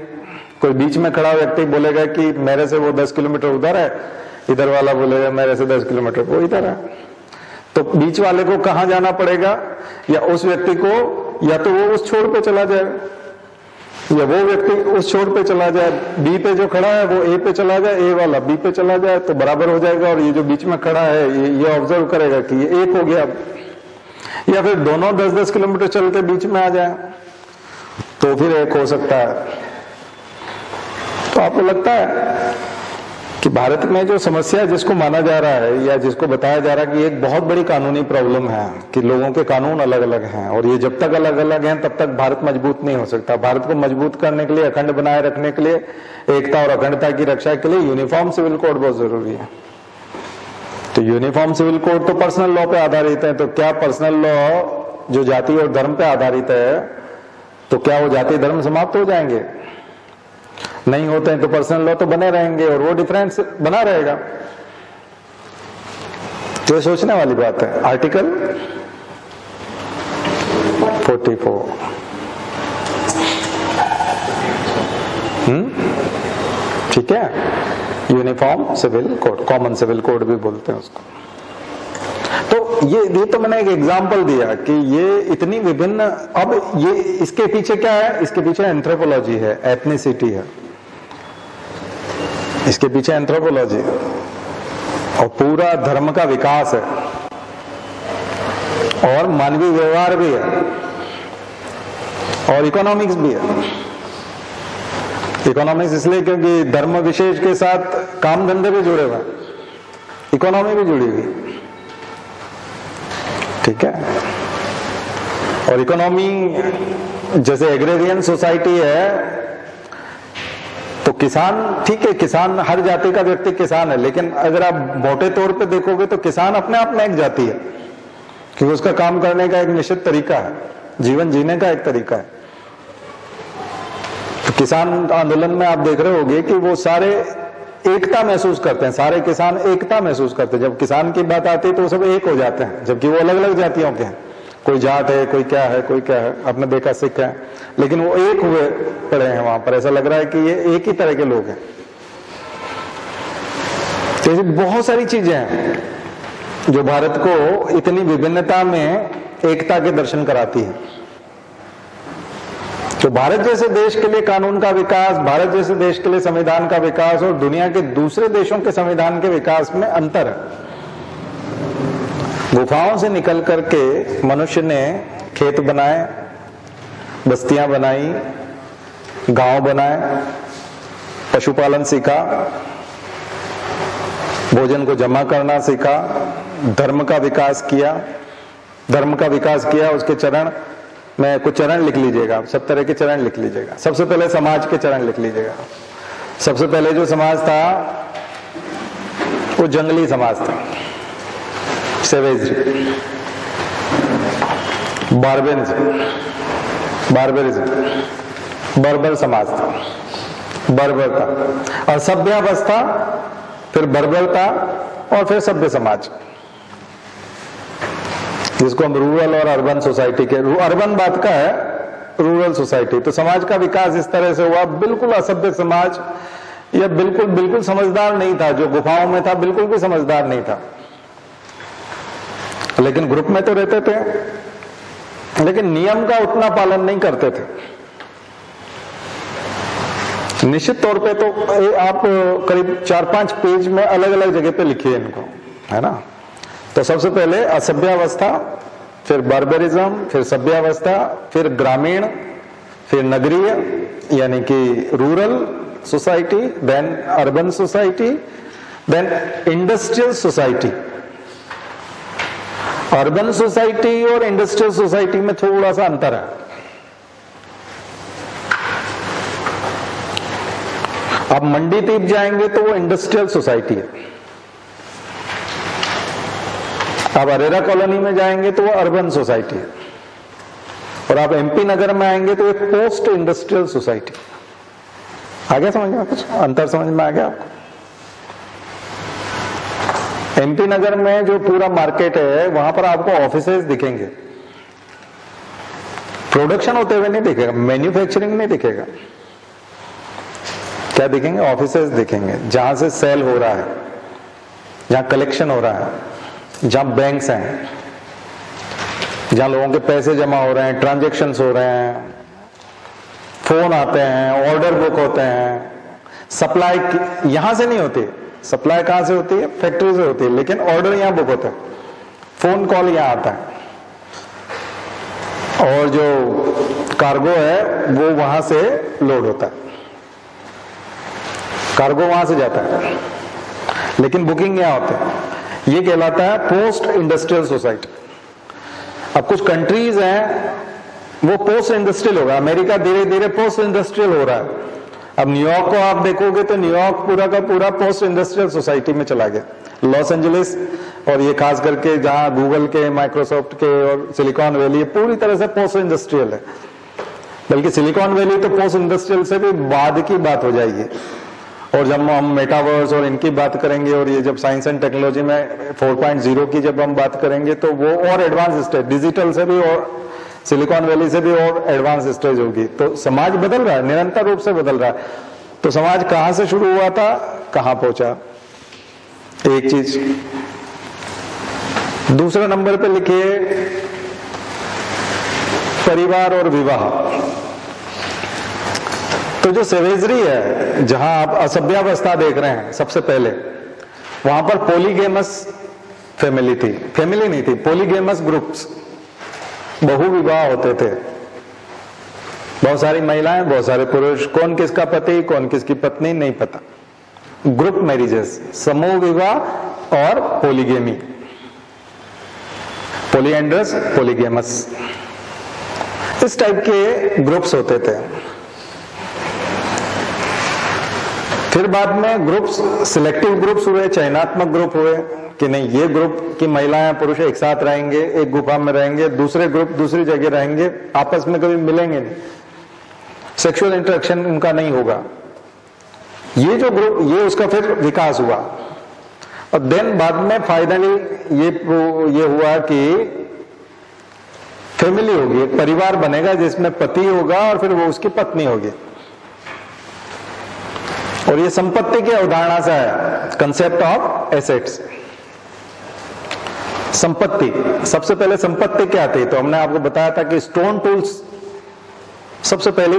कोई बीच में खड़ा व्यक्ति बोलेगा कि मेरे से वो 10 किलोमीटर उधर है, इधर वाला बोलेगा मेरे से 10 किलोमीटर वो इधर है। तो बीच वाले को कहां जाना पड़ेगा? या उस व्यक्ति को, या तो वो उस छोर पे चला जाए, या वो व्यक्ति उस छोर पे चला जाए, बी पे जो खड़ा है वो ए पे चला जाए, ए वाला बी पे चला जाए, तो बराबर हो जाएगा। और ये जो बीच में खड़ा है ये ऑब्जर्व करेगा कि ये एक हो गया। या फिर दोनों 10-10 किलोमीटर चलते बीच में आ जाए तो फिर एक हो सकता है। तो आपको लगता है कि भारत में जो समस्या जिसको माना जा रहा है या जिसको बताया जा रहा है कि एक बहुत बड़ी कानूनी प्रॉब्लम है कि लोगों के कानून अलग अलग हैं, और ये जब तक अलग अलग हैं तब तक भारत मजबूत नहीं हो सकता। भारत को मजबूत करने के लिए, अखंड बनाए रखने के लिए, एकता और अखंडता की रक्षा के लिए यूनिफॉर्म सिविल कोड बहुत जरूरी है। तो यूनिफॉर्म सिविल कोड तो पर्सनल लॉ पे आधारित है। तो क्या पर्सनल लॉ जो जाति और धर्म पे आधारित है, तो क्या वो जाति धर्म समाप्त हो जाएंगे? नहीं होते हैं तो पर्सनल लॉ तो बने रहेंगे और वो डिफरेंस बना रहेगा। तो ये सोचने वाली बात है। आर्टिकल 44 ठीक है, uniform civil code, common civil code भी बोलते हैं उसको। तो ये तो मैंने एक एग्जांपल दिया कि ये इतनी विभिन्न, अब ये इसके पीछे क्या है? इसके पीछे एंथ्रोपोलॉजी है, एथनिसिटी है, इसके पीछे एंथ्रोपोलॉजी और पूरा धर्म का विकास है, और मानवीय व्यवहार भी है, और इकोनॉमिक्स भी है। इकोनॉमिक्स इसलिए क्योंकि धर्म विशेष के साथ काम धंधे भी जुड़े हुए हैं, इकोनॉमी भी जुड़ी हुई। ठीक है। और इकोनॉमी जैसे एग्रेरियन सोसाइटी है, तो किसान, ठीक है, किसान हर जाति का व्यक्ति किसान है, लेकिन अगर आप मोटे तौर पे देखोगे तो किसान अपने आप में एक जाति है, क्योंकि उसका काम करने का एक निश्चित तरीका है, जीवन जीने का एक तरीका है। तो किसान आंदोलन में आप देख रहे होंगे कि वो सारे एकता महसूस करते हैं, सारे किसान एकता महसूस करते हैं। जब किसान की बात आती है तो वो सब एक हो जाते हैं, जबकि वो अलग अलग जातियों के हैं, कोई जाट है, कोई क्या है, कोई क्या है, आपने देखा सिख है, लेकिन वो एक हुए पड़े हैं वहां पर। ऐसा लग रहा है कि ये एक ही तरह के लोग हैं। तो ऐसी बहुत सारी चीजें हैं जो भारत को इतनी विभिन्नता में एकता के दर्शन कराती है। तो भारत जैसे देश के लिए कानून का विकास, भारत जैसे देश के लिए संविधान का विकास और दुनिया के दूसरे देशों के संविधान के विकास में अंतर है। गुफाओं से निकल करके मनुष्य ने खेत बनाए, बस्तियां बनाई, गांव बनाए, पशुपालन सीखा, भोजन को जमा करना सीखा, धर्म का विकास किया। धर्म का विकास किया, उसके चरण में कुछ चरण लिख लीजिएगा, सब तरह के चरण लिख लीजिएगा। सबसे पहले समाज के चरण लिख लीजिएगा। सबसे पहले जो समाज था वो जंगली समाज था, सेवेजरी, बार्बरिज्म, बर्बर समाज था, बर्बरता, और सभ्यावस्था, फिर बर्बरता, और फिर सभ्य समाज, जिसको हम रूरल और अर्बन सोसाइटी के, अर्बन बात का है, रूरल सोसाइटी। तो समाज का विकास इस तरह से हुआ। बिल्कुल असभ्य समाज, यह बिल्कुल समझदार नहीं था, जो गुफाओं में था बिल्कुल भी समझदार नहीं था, लेकिन ग्रुप में तो रहते थे, लेकिन नियम का उतना पालन नहीं करते थे। निश्चित तौर पे तो आप करीब 4-5 पेज में अलग अलग जगह पे लिखिए इनको, है ना। तो सबसे पहले असभ्यावस्था, फिर बार्बरिज्म, फिर सभ्यावस्था, फिर ग्रामीण, फिर नगरीय यानी कि rural society, then urban society, then industrial society. Urban society और इंडस्ट्रियल सोसाइटी में थोड़ा सा अंतर है। आप मंडी द्वीप जाएंगे तो वो इंडस्ट्रियल सोसाइटी है, आप अरेरा कॉलोनी में जाएंगे तो वो अर्बन सोसाइटी है, और आप एमपी नगर में आएंगे तो एक पोस्ट इंडस्ट्रियल सोसाइटी। आ गया समझ में? कुछ अंतर समझ में आ गया आपको? एमपी नगर में जो पूरा मार्केट है वहां पर आपको ऑफिसेज दिखेंगे, प्रोडक्शन होते हुए नहीं दिखेगा, मैन्युफैक्चरिंग नहीं दिखेगा। क्या दिखेंगे? ऑफिसेज दिखेंगे, जहां से सेल हो रहा है, जहां कलेक्शन हो रहा है, जहां बैंक्स हैं, जहां लोगों के पैसे जमा हो रहे हैं, ट्रांजैक्शंस हो रहे हैं, फोन आते हैं, ऑर्डर बुक होते हैं। सप्लाई यहां से नहीं होती, सप्लाई कहां से होती है? फैक्ट्री से होती है, लेकिन ऑर्डर यहां बुक होता है, फोन कॉल यहां आता है, और जो कार्गो है वो वहां से लोड होता है, कार्गो वहां से जाता है, लेकिन बुकिंग यहां होती है। ये कहलाता है पोस्ट इंडस्ट्रियल सोसाइटी। अब कुछ कंट्रीज हैं वो पोस्ट इंडस्ट्रियल होगा, अमेरिका धीरे धीरे पोस्ट इंडस्ट्रियल हो रहा है। अब न्यूयॉर्क को आप देखोगे तो न्यूयॉर्क पूरा का पूरा पोस्ट इंडस्ट्रियल सोसाइटी में चला गया। लॉस एंजलिस और ये खास करके जहां गूगल के, माइक्रोसॉफ्ट के और सिलिकॉन वैली पूरी तरह से पोस्ट इंडस्ट्रियल है, बल्कि सिलिकॉन वैली तो पोस्ट इंडस्ट्रियल से भी बाद की बात हो जाएगी। और जब हम मेटावर्स और इनकी बात करेंगे, और ये जब साइंस एंड टेक्नोलॉजी में 4.0 की जब हम बात करेंगे, तो वो और एडवांस स्टेज, डिजिटल से भी और सिलिकॉन वैली से भी और एडवांस स्टेज होगी। तो समाज बदल रहा है, निरंतर रूप से बदल रहा है। तो समाज कहां से शुरू हुआ था, कहां पहुंचा, एक चीज। दूसरे नंबर पे लिखिए परिवार और विवाह। तो जो सेवेजरी है, जहां आप असभ्यावस्था देख रहे हैं, सबसे पहले वहां पर पॉलीगेमस फैमिली थी, फैमिली नहीं थी, पॉलीगेमस ग्रुप्स, बहुविवाह होते थे, बहुत सारी महिलाएं, बहुत सारे पुरुष, कौन किसका पति, कौन किसकी पत्नी नहीं पता, ग्रुप मैरिजेस, समूह विवाह और पॉलीगेमी। पॉलीएंड्रस, पॉलीगेमस, इस टाइप के ग्रुप्स होते थे। फिर बाद में ग्रुप्स, सिलेक्टिव ग्रुप्स हुए, चयनात्मक ग्रुप हुए कि नहीं ये ग्रुप की महिलाएं पुरुष एक साथ रहेंगे, एक गुफा में रहेंगे, दूसरे ग्रुप दूसरी जगह रहेंगे, आपस में कभी मिलेंगे नहीं, सेक्सुअल इंटरेक्शन उनका नहीं होगा। ये जो ग्रुप, ये उसका फिर विकास हुआ। और देन बाद में फाइनली ये हुआ कि फैमिली होगी, एक परिवार बनेगा जिसमें पति होगा और फिर वो उसकी पत्नी होगी। और ये संपत्ति की अवधारणा से आया, कंसेप्ट ऑफ एसेट्स। संपत्ति, सबसे पहले संपत्ति क्या थी? तो हमने आपको बताया था कि स्टोन टूल्स सबसे पहले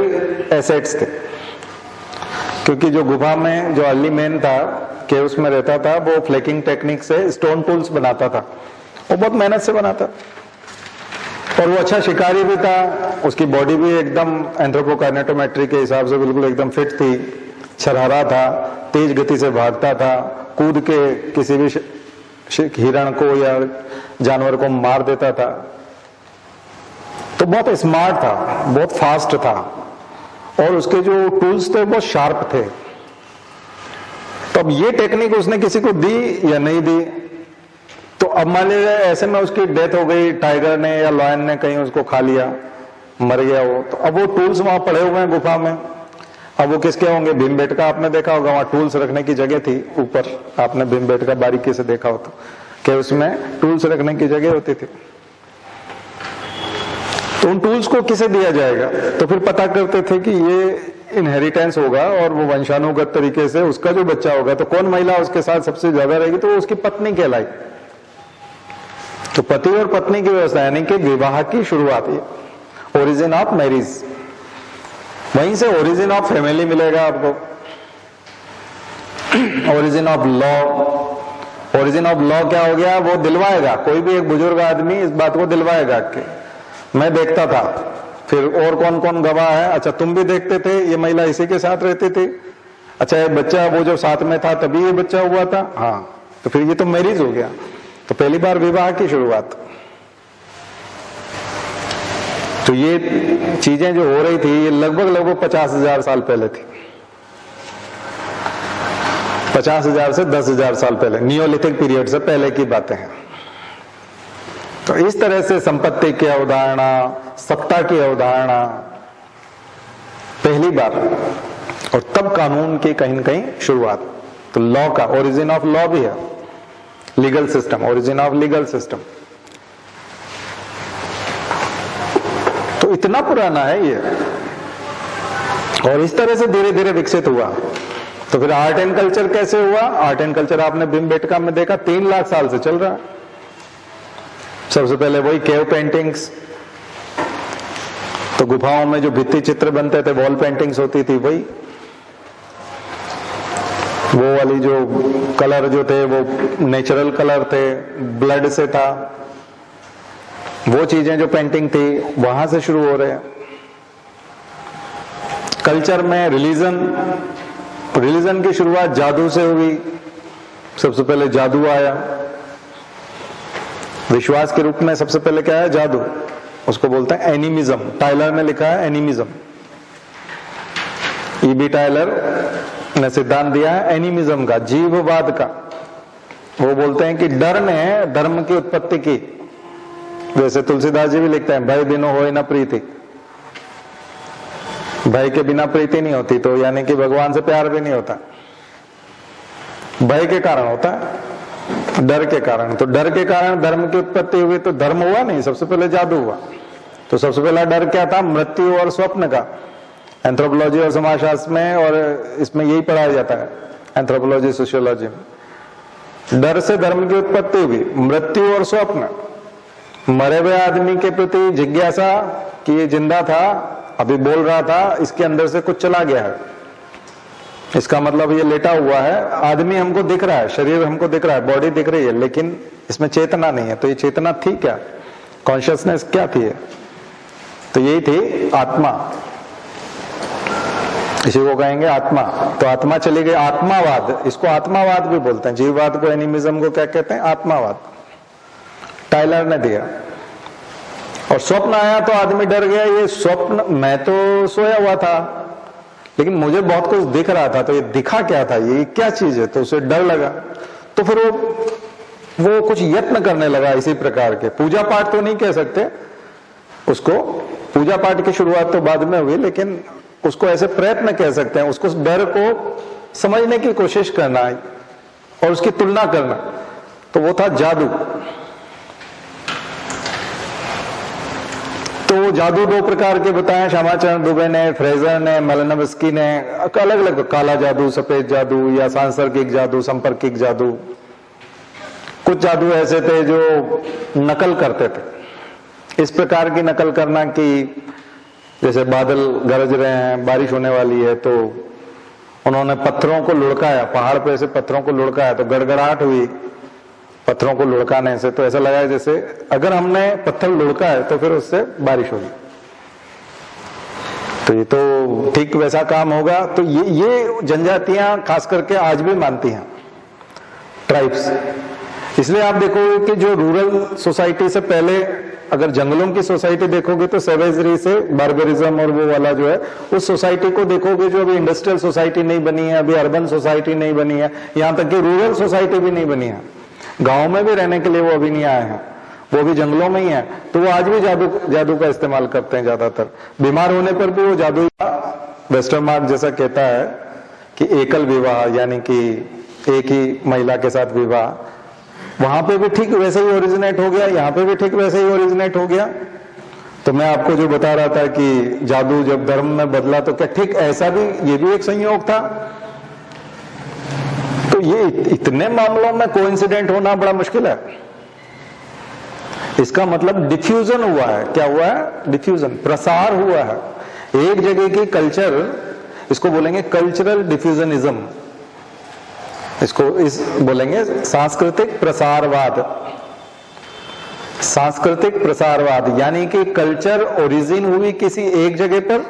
एसेट्स थे, क्योंकि जो गुफा में जो अर्ली मैन था कि उसमें रहता था, वो फ्लेकिंग टेक्निक से स्टोन टूल्स बनाता था, वो बहुत मेहनत से बनाता, और वो अच्छा शिकारी भी था, उसकी बॉडी भी एकदम एंथ्रोपोकाइनेटोमेट्री के हिसाब से बिल्कुल एकदम फिट थी, छरहरा था, तेज गति से भागता था, कूद के किसी भी हिरण को या जानवर को मार देता था, तो बहुत स्मार्ट था, बहुत फास्ट था, और उसके जो टूल्स थे बहुत शार्प थे। तो अब ये टेक्निक उसने किसी को दी या नहीं दी, तो अब मान लीजिए ऐसे में उसकी डेथ हो गई, टाइगर ने या लॉयन ने कहीं उसको खा लिया, मर गया वो, तो अब वो टूल्स वहां पड़े हुए हैं गुफा में। अब वो किसके होंगे? भीमबेटका, आपने देखा होगा वहां टूल्स रखने की जगह थी ऊपर, आपने भीमबेटका बारीकी से देखा हो तो, कि उसमें टूल्स रखने की जगह होती थी। तो उन टूल्स को किसे दिया जाएगा? तो फिर पता करते थे कि ये इनहेरिटेंस होगा और वो वंशानुगत तरीके से उसका जो बच्चा होगा, तो कौन महिला उसके साथ सबसे ज्यादा रहेगी, तो वो उसकी पत्नी कहलाई। तो पति और पत्नी की व्यवस्था, यानी कि विवाह की शुरुआत है, ओरिजिन ऑफ मैरिज। वहीं से ओरिजिन ऑफ फैमिली मिलेगा आपको, origin of law. Origin of law क्या हो गया? वो दिलवाएगा, कोई भी एक बुजुर्ग आदमी इस बात को दिलवाएगा कि मैं देखता था, फिर और कौन कौन गवाह है, अच्छा तुम भी देखते थे, ये महिला इसी के साथ रहती थी, अच्छा ये बच्चा वो जो साथ में था तभी ये बच्चा हुआ था, हाँ, तो फिर ये तो मैरिज हो गया। तो पहली बार विवाह की शुरुआत। तो ये चीजें जो हो रही थी ये लगभग 50,000 साल पहले थी, 50,000 से 10,000 साल पहले, नियोलिथिक पीरियड से पहले की बातें हैं। तो इस तरह से संपत्ति की अवधारणा, सत्ता की अवधारणा पहली बार, और तब कानून की कहीं न कहीं शुरुआत। तो लॉ का ओरिजिन ऑफ लॉ भी है, legal system, origin of legal system. तो इतना पुराना है ये, और इस तरह से धीरे धीरे विकसित हुआ। तो फिर आर्ट एंड कल्चर कैसे हुआ? आर्ट एंड कल्चर आपने भीमबेटका में देखा, 3 लाख साल से चल रहा है। सबसे पहले वही केव पेंटिंग्स, तो गुफाओं में जो भित्ति चित्र बनते थे, वॉल पेंटिंग्स होती थी, वही वो वाली जो कलर जो थे वो नेचुरल कलर थे, ब्लड से था, वो चीजें जो पेंटिंग थी वहां से शुरू हो रहे हैं। कल्चर में रिलीजन की शुरुआत जादू से हुई। सबसे पहले जादू आया, विश्वास के रूप में सबसे पहले क्या है? जादू, उसको बोलते हैं एनिमिज्म। टाइलर ने लिखा है एनिमिज्म, ईबी टाइलर ने सिद्धांत दिया है एनिमिज्म का, जीववाद का। वो बोलते हैं कि डर ने धर्म की उत्पत्ति की। जैसे तुलसीदास जी भी लिखते हैं, भय बिनु होय न प्रीति, भय के बिना प्रीति नहीं होती, तो यानी कि भगवान से प्यार भी नहीं होता, भय के कारण होता है, डर के कारण। तो डर के कारण धर्म की उत्पत्ति हुई, तो धर्म हुआ नहीं, सबसे पहले जादू हुआ। तो सबसे पहला डर क्या था? मृत्यु और स्वप्न का। एंथ्रोपोलॉजी और समाजशास्त्र में और इसमें यही पढ़ाया जाता है, एंथ्रोपोलॉजी सोशियोलॉजी में। डर से धर्म की उत्पत्ति हुई, मृत्यु और स्वप्न। मरे हुए आदमी के प्रति जिज्ञासा कि ये जिंदा था, अभी बोल रहा था, इसके अंदर से कुछ चला गया है, इसका मतलब ये लेटा हुआ है, आदमी हमको दिख रहा है, शरीर हमको दिख रहा है, बॉडी दिख रही है, लेकिन इसमें चेतना नहीं है। तो ये चेतना थी क्या? कॉन्शियसनेस क्या थी? तो यही थी आत्मा, इसी को कहेंगे आत्मा। तो आत्मा चली गई, आत्मावाद, इसको आत्मावाद भी बोलते हैं। जीववाद को, एनिमिज्म को क्या कहते हैं? आत्मावाद। टाइलर ने दिया और स्वप्न आया तो आदमी डर गया, ये स्वप्न, मैं तो सोया हुआ था लेकिन मुझे बहुत कुछ दिख रहा था, तो ये दिखा क्या था, ये क्या चीज है, तो उसे डर लगा। तो फिर वो कुछ यत्न करने लगा इसी प्रकार के, पूजा पाठ तो नहीं कह सकते उसको, पूजा पाठ की शुरुआत तो बाद में हुई, लेकिन उसको ऐसे प्रयत्न कह सकते हैं, उसको डर को समझने की कोशिश करना और उसकी तुलना करना, तो वो था जादू। तो जादू दो प्रकार के बताए, श्यामाचरण दुबे ने, फ्रेजर ने, मेलानोव्स्की ने, अलग अलग, काला जादू, सफेद जादू या सांसर्गिक जादू, संपर्किक जादू। कुछ जादू ऐसे थे जो नकल करते थे, इस प्रकार की नकल करना कि जैसे बादल गरज रहे हैं, बारिश होने वाली है, तो उन्होंने पत्थरों को लुढ़काया, पहाड़ पे से पत्थरों को लुढ़काया तो गड़गड़ाहट हुई पत्थरों को लुढ़काने से, तो ऐसा लगा जैसे अगर हमने पत्थर लुढ़का है तो फिर उससे बारिश होगी, तो ये तो ठीक वैसा काम होगा। तो ये जनजातियां खास करके आज भी मानती हैं, ट्राइब्स। इसलिए आप देखोगे कि जो रूरल सोसाइटी से पहले, अगर जंगलों की सोसाइटी देखोगे तो सेवेजरी से बार्बरिज्म और वो वाला जो है, उस सोसाइटी को देखोगे जो अभी इंडस्ट्रियल सोसाइटी नहीं बनी है, अभी अर्बन सोसाइटी नहीं बनी है, यहां तक कि रूरल सोसाइटी भी नहीं बनी है, गांव में भी रहने के लिए वो अभी नहीं आए हैं, वो भी जंगलों में ही है, तो वो आज भी जादू का इस्तेमाल करते हैं ज्यादातर। बीमार होने पर भी वो जादू, वेस्टरमार्क जैसा कहता है कि एकल विवाह, यानी कि एक ही महिला के साथ विवाह, वहां पे भी ठीक वैसे ही ओरिजिनेट हो गया, यहाँ पे भी ठीक वैसे ही ओरिजिनेट हो गया। तो मैं आपको जो बता रहा था कि जादू जब धर्म में बदला, तो क्या ठीक ऐसा भी, ये भी एक संयोग था। तो ये इतने मामलों में कोइंसिडेंट होना बड़ा मुश्किल है। इसका मतलब डिफ्यूजन हुआ है। क्या हुआ है? डिफ्यूजन, प्रसार हुआ है। एक जगह की कल्चर, इसको बोलेंगे कल्चरल डिफ्यूजनिज्म, इसको बोलेंगे सांस्कृतिक प्रसारवाद। सांस्कृतिक प्रसारवाद यानी कि कल्चर ओरिजिन हुई किसी एक जगह पर,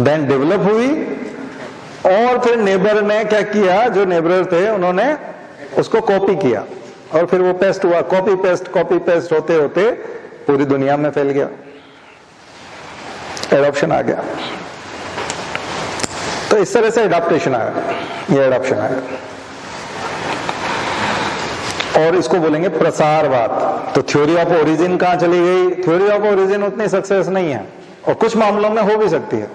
देन डेवलप हुई, और फिर नेबर ने क्या किया, जो नेबर थे उन्होंने उसको कॉपी किया, और फिर वो पेस्ट हुआ। कॉपी पेस्ट होते होते पूरी दुनिया में फैल गया, एडॉप्शन आ गया। तो इस तरह से एडाप्टेशन आया, ये एडॉप्शन आया, और इसको बोलेंगे प्रसारवाद। तो थ्योरी ऑफ ओरिजिन कहां चली गई? थ्योरी ऑफ ओरिजिन उतनी सक्सेस नहीं है, और कुछ मामलों में हो भी सकती है,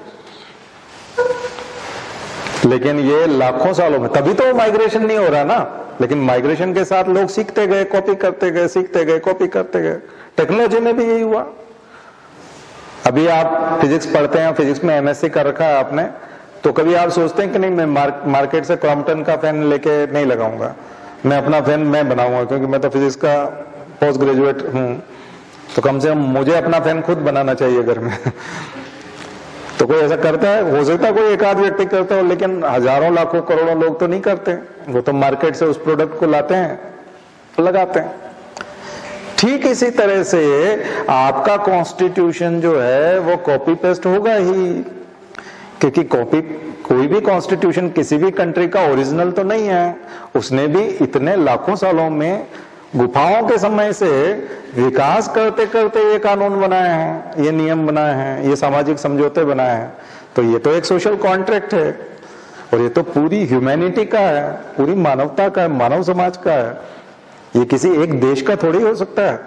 लेकिन ये लाखों सालों में, तभी तो माइग्रेशन नहीं हो रहा ना। लेकिन माइग्रेशन के साथ लोग सीखते गए, कॉपी करते गए, सीखते गए, कॉपी करते गए। टेक्नोलॉजी में भी यही हुआ। अभी आप फिजिक्स पढ़ते हैं, फिजिक्स में एमएससी कर रखा है आपने, तो कभी आप सोचते हैं कि नहीं, मैं मार्केट से क्रॉम्पटन का फैन लेके नहीं लगाऊंगा, मैं अपना फैन मैं बनाऊंगा, क्योंकि मैं तो फिजिक्स का पोस्ट ग्रेजुएट हूं, तो कम से कम मुझे अपना फैन खुद बनाना चाहिए घर में। तो कोई ऐसा करता है? हो सकता है कोई एक आध व्यक्ति करता हो, लेकिन हजारों लाखों करोड़ों लोग तो नहीं करते। वो तो मार्केट से उस प्रोडक्ट को लाते हैं, तो लगाते हैं। ठीक इसी तरह से आपका कॉन्स्टिट्यूशन जो है वो कॉपी पेस्ट होगा ही, क्योंकि कोई भी कॉन्स्टिट्यूशन किसी भी कंट्री का ओरिजिनल तो नहीं है। उसने भी इतने लाखों सालों में गुफाओं के समय से विकास करते करते ये कानून बनाए हैं, ये नियम बनाए हैं, ये सामाजिक समझौते बनाए हैं। तो ये तो एक सोशल कॉन्ट्रैक्ट है, और ये तो पूरी ह्यूमैनिटी का है, पूरी मानवता का है, मानव समाज का है। ये किसी एक देश का थोड़ी हो सकता है।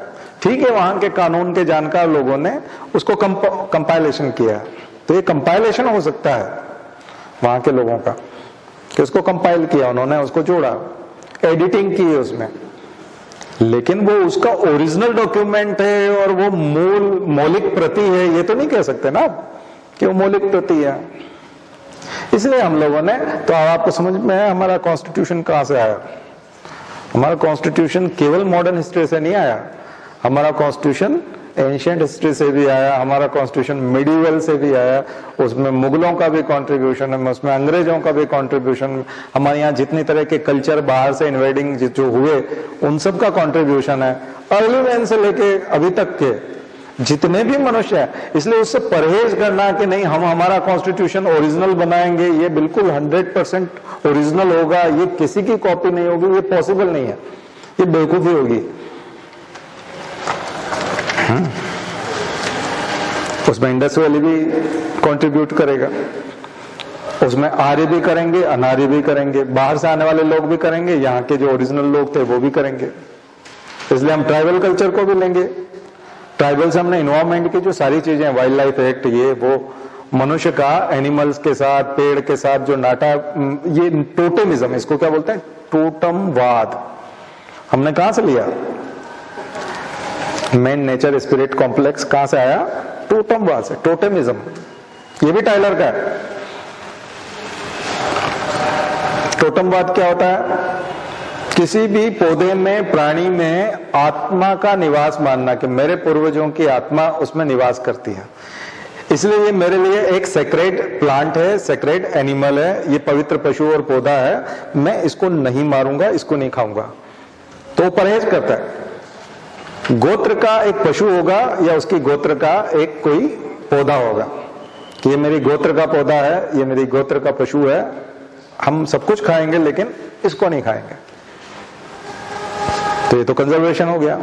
ठीक है, वहां के कानून के जानकार लोगों ने उसको कंपाइलेशन किया, तो ये कंपाइलेशन हो सकता है वहां के लोगों का, कि उसको कंपाइल किया उन्होंने, उसको जोड़ा, एडिटिंग की उसमें, लेकिन वो उसका ओरिजिनल डॉक्यूमेंट है और वो मौलिक प्रति है, ये तो नहीं कह सकते ना कि वो मौलिक प्रति है। इसलिए हम लोगों ने, तो आपको समझ में है हमारा कॉन्स्टिट्यूशन कहां से आया। हमारा कॉन्स्टिट्यूशन केवल मॉडर्न हिस्ट्री से नहीं आया, हमारा कॉन्स्टिट्यूशन एंशिएंट हिस्ट्री से भी आया, हमारा कॉन्स्टिट्यूशन मिडिवल से भी आया। उसमें मुगलों का भी कंट्रीब्यूशन है, उसमें अंग्रेजों का भी कंट्रीब्यूशन, हमारे यहाँ जितनी तरह के कल्चर बाहर से इन्वेडिंग जो हुए उन सब का कंट्रीब्यूशन है, अर्ली मैन से लेके अभी तक के जितने भी मनुष्य है। इसलिए उससे परहेज करना कि नहीं हम हमारा कॉन्स्टिट्यूशन ओरिजिनल बनाएंगे, ये बिल्कुल 100% ओरिजिनल होगा, ये किसी की कॉपी नहीं होगी, ये पॉसिबल नहीं है, ये बेवकूफी होगी। उसमें इंडस्ट्रियल भी कंट्रीब्यूट करेगा, उसमें आर्य भी करेंगे, अनार्य भी करेंगे, बाहर से आने वाले लोग भी करेंगे, यहाँ के जो ओरिजिनल लोग थे वो भी करेंगे। इसलिए हम ट्राइबल कल्चर को भी लेंगे। ट्राइबल से हमने इन्वायरमेंट की जो सारी चीजें, वाइल्ड लाइफ एक्ट, ये वो, मनुष्य का एनिमल्स के साथ, पेड़ के साथ जो नाटा, ये टोटेमिज्म, इसको क्या बोलते हैं, टोटमवाद, हमने कहां से लिया? मैन नेचर स्पिरिट कॉम्प्लेक्स कहां से आया? टोटमवाद से, टोटेमिज्म। ये भी टाइलर का है। टोटमवाद क्या होता है? किसी भी पौधे में, प्राणी में आत्मा का निवास मानना कि मेरे पूर्वजों की आत्मा उसमें निवास करती है, इसलिए ये मेरे लिए एक सेक्रेड प्लांट है, सेक्रेड एनिमल है, ये पवित्र पशु और पौधा है, मैं इसको नहीं मारूंगा, इसको नहीं खाऊंगा। तो परहेज करता है। गोत्र का एक पशु होगा या उसकी गोत्र का एक कोई पौधा होगा कि ये मेरी गोत्र का पौधा है, ये मेरी गोत्र का पशु है, हम सब कुछ खाएंगे लेकिन इसको नहीं खाएंगे। तो ये तो कंजर्वेशन हो गया,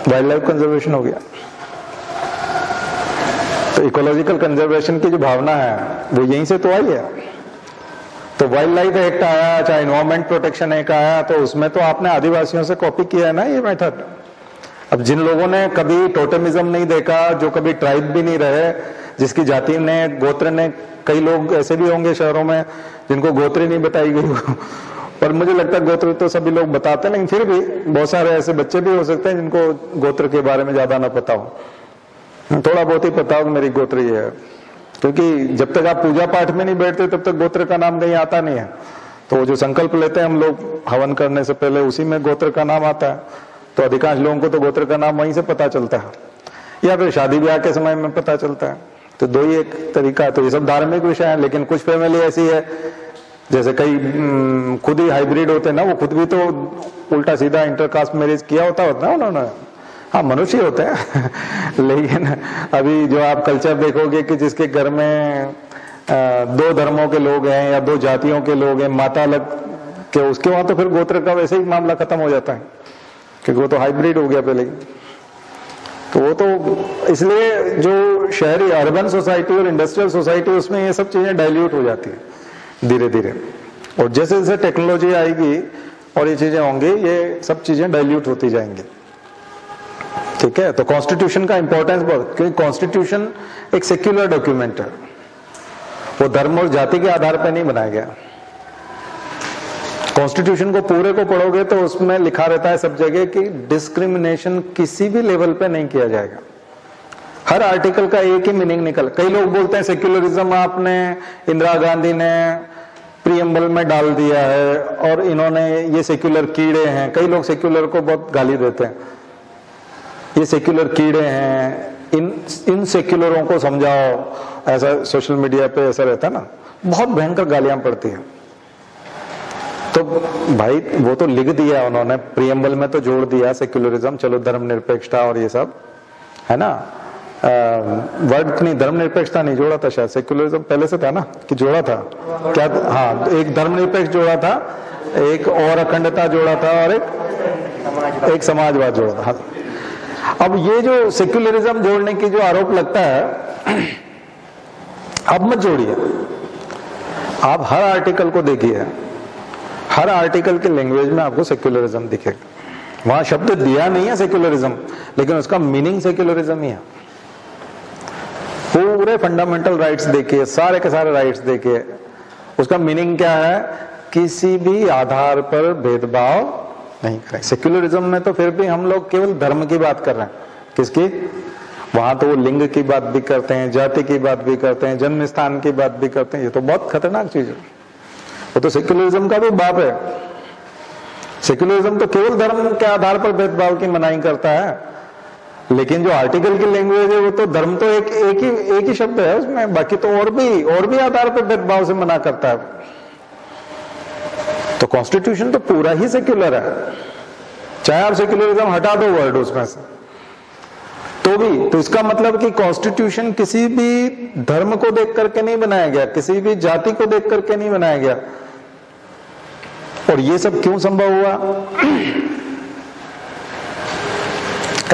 वाइल्ड लाइफ कंजर्वेशन हो गया। तो इकोलॉजिकल कंजर्वेशन की जो भावना है वो यहीं से तो आई है। तो वाइल्ड लाइफ एक्ट आया, चाहे इन्वायरमेंट प्रोटेक्शन एक्ट आया, तो उसमें तो आपने आदिवासियों से कॉपी किया है ना ये मेथड। अब जिन लोगों ने कभी टोटेमिज्म नहीं देखा, जो कभी ट्राइब भी नहीं रहे, जिसकी जाति ने, गोत्र ने, कई लोग ऐसे भी होंगे शहरों में जिनको गोत्र नहीं बताई गई पर मुझे लगता है गोत्र तो सभी लोग बताते हैं, लेकिन फिर भी बहुत सारे ऐसे बच्चे भी हो सकते हैं जिनको गोत्र के बारे में ज्यादा ना पता हो, थोड़ा बहुत ही पता हो कि मेरी गोत्र ये है। क्योंकि जब तक आप पूजा पाठ में नहीं बैठते तब तक गोत्र का नाम कहीं आता नहीं है। तो वो जो संकल्प लेते हैं हम लोग हवन करने से पहले, उसी में गोत्र का नाम आता है। तो अधिकांश लोगों को तो गोत्र का नाम वहीं से पता चलता है, या फिर शादी ब्याह के समय में पता चलता है। तो दो ही एक तरीका है। तो ये सब धार्मिक विषय है, लेकिन कुछ फैमिली ऐसी है, जैसे कई खुद ही हाइब्रिड होते हैं ना, वो खुद भी तो उल्टा सीधा इंटरकास्ट मैरिज किया होता ना उन्होंने। हाँ, मनुष्य होते हैं लेकिन अभी जो आप कल्चर देखोगे कि जिसके घर में दो धर्मों के लोग हैं या दो जातियों के लोग हैं, माता अलग के, उसके वहां तो फिर गोत्र का वैसे ही मामला खत्म हो जाता है, क्योंकि वो तो हाइब्रिड हो गया पहले। तो वो तो इसलिए जो शहरी अर्बन सोसाइटी और इंडस्ट्रियल सोसाइटी, उसमें ये सब चीजें डाइल्यूट हो जाती है धीरे धीरे। और जैसे जैसे टेक्नोलॉजी आएगी और ये चीजें होंगी, ये सब चीजें डाइल्यूट होती जाएंगी। ठीक है। तो कॉन्स्टिट्यूशन का इंपॉर्टेंस बहुत, क्योंकि कॉन्स्टिट्यूशन एक सेक्युलर डॉक्यूमेंट है, वो धर्म और जाति के आधार पर नहीं बनाया गया। कॉन्स्टिट्यूशन को पूरे को पढ़ोगे तो उसमें लिखा रहता है सब जगह कि डिस्क्रिमिनेशन किसी भी लेवल पे नहीं किया जाएगा। हर आर्टिकल का एक ही मीनिंग निकल। कई लोग बोलते हैं सेक्युलरिज्म आपने इंदिरा गांधी ने प्रीएम्बल में डाल दिया है और इन्होंने ये सेक्युलर कीड़े हैं। कई लोग सेक्युलर को बहुत गाली देते हैं, ये सेक्युलर कीड़े हैं, इन सेक्युलरों को समझाओ। ऐसा सोशल मीडिया पे ऐसा रहता है ना, बहुत भयंकर गालियां पड़ती हैं। तो भाई वो तो लिख दिया उन्होंने, प्रीएम्बल में तो जोड़ दिया सेक्युलरिज्म, चलो धर्मनिरपेक्षता और ये सब है ना। वर्ड नहीं, धर्मनिरपेक्षता नहीं जोड़ा था शायद, सेक्युलरिज्म पहले से था ना कि जोड़ा था क्या? हाँ, एक धर्मनिरपेक्ष जोड़ा था, एक और अखंडता जोड़ा था, और एक समाजवाद जोड़ा था। हाँ। अब ये जो सेक्युलरिज्म जोड़ने की जो आरोप लगता है, अब मत जोड़िए। आप हर आर्टिकल को देखिए, हर आर्टिकल के लैंग्वेज में आपको सेक्युलरिज्म दिखेगा। वहां शब्द दिया नहीं है सेक्युलरिज्म, लेकिन उसका मीनिंग सेक्युलरिज्म ही है। पूरे फंडामेंटल राइट्स देखिए, सारे के सारे राइट्स देखिए, उसका मीनिंग क्या है? किसी भी आधार पर भेदभाव नहीं करें। सेक्युलरिज्म में तो फिर भी हम लोग केवल धर्म की बात कर रहे हैं। किसकी? वहां तो वो लिंग की बात भी करते हैं, जाति की बात भी करते हैं, जन्म स्थान की बात भी करते हैं। ये तो बहुत खतरनाक चीज है। वो तो सेक्युलरिज्म का भी बाप है। सेक्युलरिज्म तो केवल धर्म के आधार पर भेदभाव की मनाही करता है, लेकिन जो आर्टिकल की लैंग्वेज है वो तो धर्म तो एक ही शब्द है उसमें, बाकी तो और भी आधार पर भेदभाव से मना करता है। तो कॉन्स्टिट्यूशन तो पूरा ही सेक्युलर है, चाहे आप सेक्युलरिज्म हटा दो वर्ड उसमें से तो भी। तो इसका मतलब कि कॉन्स्टिट्यूशन किसी भी धर्म को देख करके नहीं बनाया गया, किसी भी जाति को देख करके नहीं बनाया गया। और ये सब क्यों संभव हुआ?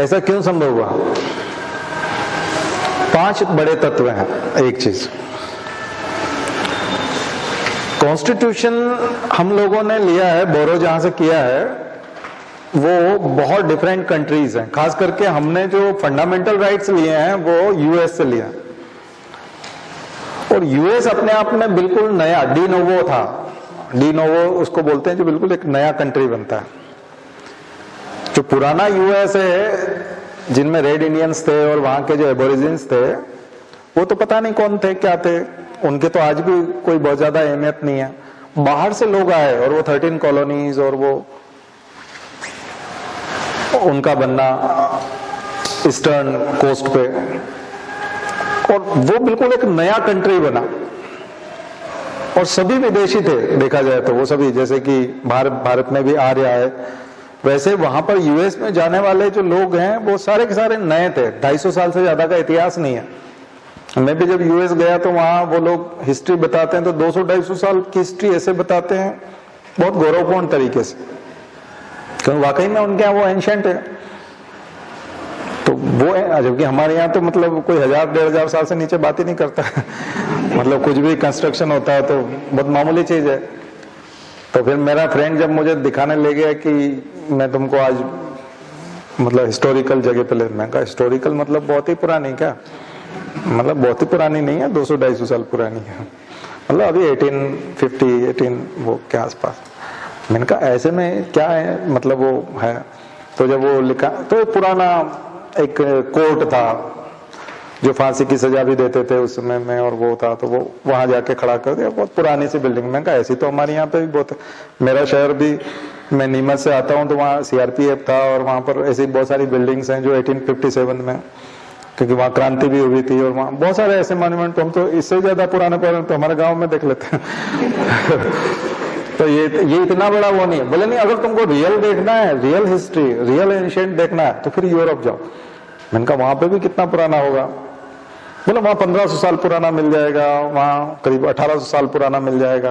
ऐसा क्यों संभव हुआ? 5 बड़े तत्व हैं। एक चीज, कॉन्स्टिट्यूशन हम लोगों ने लिया है, बोरो जहां से किया है, वो बहुत डिफरेंट कंट्रीज हैं। खास करके हमने जो फंडामेंटल राइट्स लिए हैं वो यूएस से लिया, और यूएस अपने आप में बिल्कुल नया डी नोवो था। डी नोवो उसको बोलते हैं जो बिल्कुल एक नया कंट्री बनता है। जो पुराना यूएस है, जिनमें रेड इंडियंस थे और वहां के जो एबोरिजिन्स थे, वो तो पता नहीं कौन थे क्या थे, उनके तो आज भी कोई बहुत ज्यादा अहमियत नहीं है। बाहर से लोग आए और वो 13 कॉलोनीज और वो उनका बनना ईस्टर्न कोस्ट पे, और वो बिल्कुल एक नया कंट्री बना, और सभी विदेशी थे देखा जाए तो। वो सभी, जैसे कि भारत में भी आर्य आए, वैसे वहां पर यूएस में जाने वाले जो लोग हैं वो सारे के सारे नए थे। 250 साल से ज्यादा का इतिहास नहीं है। मैं भी जब यूएस गया तो वहां वो लोग हिस्ट्री बताते हैं तो 200-250 साल की हिस्ट्री ऐसे बताते हैं, बहुत गौरवपूर्ण तरीके से, क्योंकि वाकई में उनके यहाँ वो एंशिएंट है। तो वो है, जबकि हमारे यहाँ तो मतलब कोई 1000-1500 साल से नीचे बात ही नहीं करता मतलब कुछ भी कंस्ट्रक्शन होता है तो बहुत मामूली चीज है। तो फिर मेरा फ्रेंड जब मुझे दिखाने ले गया कि मैं तुमको आज मतलब हिस्टोरिकल जगह पे ले, मैं कहा हिस्टोरिकल मतलब बहुत ही पुरानी, क्या मतलब बहुत ही पुरानी नहीं है, 200-250 साल पुरानी है, मतलब अभी 1850 वो के आसपास। मैंने कहा ऐसे में क्या है, मतलब वो है। तो जब वो लिखा तो पुराना एक कोर्ट था जो फांसी की सजा भी देते थे उस समय में, और वो था तो वो वहां जाके खड़ा कर दिया, बहुत पुरानी सी बिल्डिंग। मैं कहा ऐसी तो हमारे यहाँ पे भी बहुत है। मेरा शहर भी, मैं नीमच से आता हूँ तो वहाँ सीआरपीएफ था, और वहां पर ऐसी बहुत सारी बिल्डिंग्स हैं जो 1857 में, क्योंकि वहाँ क्रांति भी हुई थी, और वहाँ बहुत सारे ऐसे मॉन्यूमेंट। हम तो इससे ज्यादा पुराने तो हमारे गाँव में देख लेते हैं तो ये इतना बड़ा वो नहीं है। बोले नहीं, अगर तुमको रियल देखना है, रियल हिस्ट्री, रियल एंशिएंट देखना है तो फिर यूरोप जाओ। मैंने कहा वहां पे भी कितना पुराना होगा? बोले वहां 1500 साल पुराना मिल जाएगा, वहां करीब 1800 साल पुराना मिल जाएगा।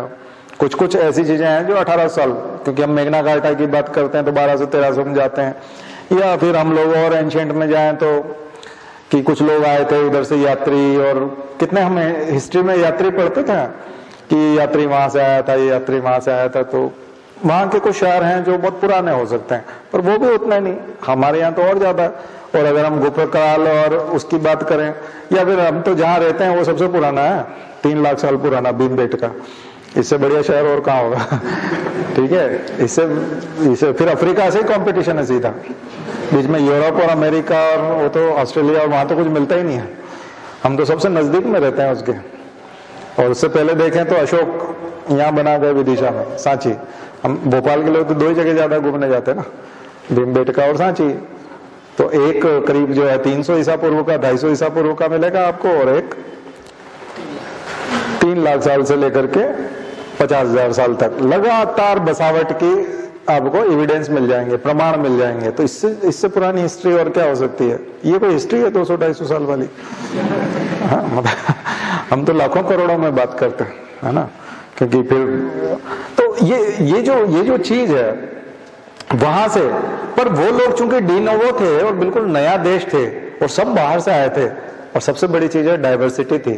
कुछ कुछ ऐसी चीजें हैं जो 1800 साल, क्योंकि हम मेघना घाटा की बात करते हैं तो 1200-1300 में जाते हैं, या फिर हम लोग और एंशिएंट में जाएं तो कि कुछ लोग आए थे उधर से यात्री, और कितने हमें हिस्ट्री में यात्री पढ़ते थे कि यात्री वहां से आया था, ये यात्री वहां से आया था। तो वहां के कुछ शहर हैं जो बहुत पुराने हो सकते हैं, पर वो भी उतना नहीं, हमारे यहाँ तो और ज्यादा। और अगर हम गुफरकाल और उसकी बात करें, या फिर हम तो जहाँ रहते हैं वो सबसे पुराना है, 3 लाख साल पुराना भीमबेटका। इससे बढ़िया शहर और कहाँ होगा ठीक है। इससे फिर अफ्रीका से कंपटीशन है सीधा, बीच में यूरोप और अमेरिका और वो तो ऑस्ट्रेलिया, और वहां तो कुछ मिलता ही नहीं है। हम तो सबसे नजदीक में रहते हैं उसके। और उससे पहले देखें तो अशोक यहाँ बना गए विदिशा में, सांची। हम भोपाल के लोग तो 2 ही जगह ज्यादा घूमने जाते हैं ना, भीमबेटका और सांची। तो एक करीब जो है 300 ईसा पूर्व का, 250 ईसा पूर्व का मिलेगा आपको, और एक 3 लाख साल से लेकर के 50,000 साल तक लगातार बसावट की आपको एविडेंस मिल जाएंगे, प्रमाण मिल जाएंगे। तो इससे पुरानी हिस्ट्री और क्या हो सकती है? ये कोई हिस्ट्री है 200-250 साल वाली? हाँ, मतलब हम तो लाखों करोड़ों में बात करते हैं, है ना। क्योंकि फिर तो ये जो चीज है वहां से, पर वो लोग चूंकि डी नोवो थे और बिल्कुल नया देश थे और सब बाहर से आए थे, और सबसे बड़ी चीज है डाइवर्सिटी थी।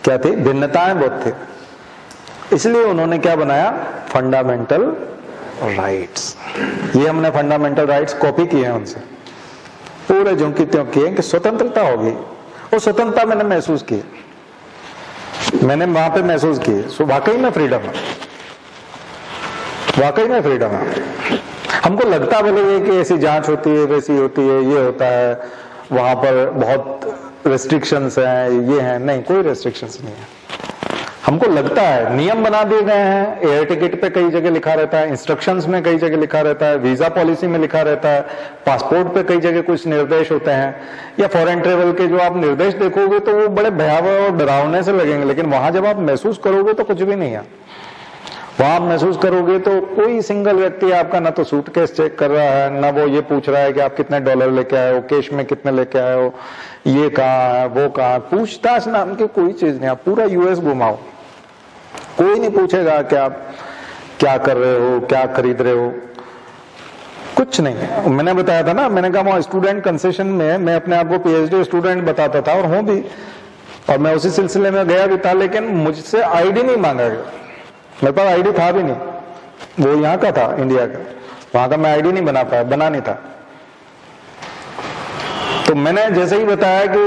क्या थी? भिन्नताएं बहुत थी। इसलिए उन्होंने क्या बनाया? Fundamental rights. ये हमने फंडामेंटल राइट्स कॉपी किए हैं उनसे, पूरे ज्यों की त्यों किए कि स्वतंत्रता होगी। और स्वतंत्रता मैंने महसूस की, मैंने वहां पे महसूस की, सो वाकई में फ्रीडम है, वाकई में फ्रीडम है। हमको लगता बोले कि ऐसी जांच होती है, वैसी होती है, ये होता है, वहां पर बहुत रेस्ट्रिक्शंस हैं, ये हैं। नहीं, कोई रेस्ट्रिक्शंस नहीं है। हमको लगता है नियम बना दिए गए हैं, एयर टिकट पे कई जगह लिखा रहता है, इंस्ट्रक्शंस में कई जगह लिखा रहता है, वीजा पॉलिसी में लिखा रहता है, पासपोर्ट पे कई जगह कुछ निर्देश होते हैं, या फॉरेन ट्रेवल के जो आप निर्देश देखोगे तो वो बड़े भयावह और डरावने से लगेंगे, लेकिन वहां जब आप महसूस करोगे तो कुछ भी नहीं है। वहां आप महसूस करोगे तो कोई सिंगल व्यक्ति आपका ना तो सूटकेस चेक कर रहा है, ना वो ये पूछ रहा है कि आप कितने डॉलर लेके आए हो, कैश में कितने लेके आए हो, ये कहाँ है, वो कहाँ है। पूछताछ नाम की कोई चीज नहीं। आप पूरा यूएस घुमाओ, कोई नहीं पूछेगा कि आप क्या कर रहे हो, क्या खरीद रहे हो। कुछ नहीं है। मैंने बताया था ना, मैंने कहा वहाँ स्टूडेंट कंसेशन में मैं अपने आप को पीएचडी स्टूडेंट बताता था और हूँ भी, और मैं उसी सिलसिले में गया भी था, लेकिन मुझसे आईडी नहीं मांगा गया। मेरे पास आईडी था भी नहीं, वो यहाँ का था, इंडिया का, वहां का मैं आईडी नहीं बना पाया, बना नहीं था। तो मैंने जैसे ही बताया कि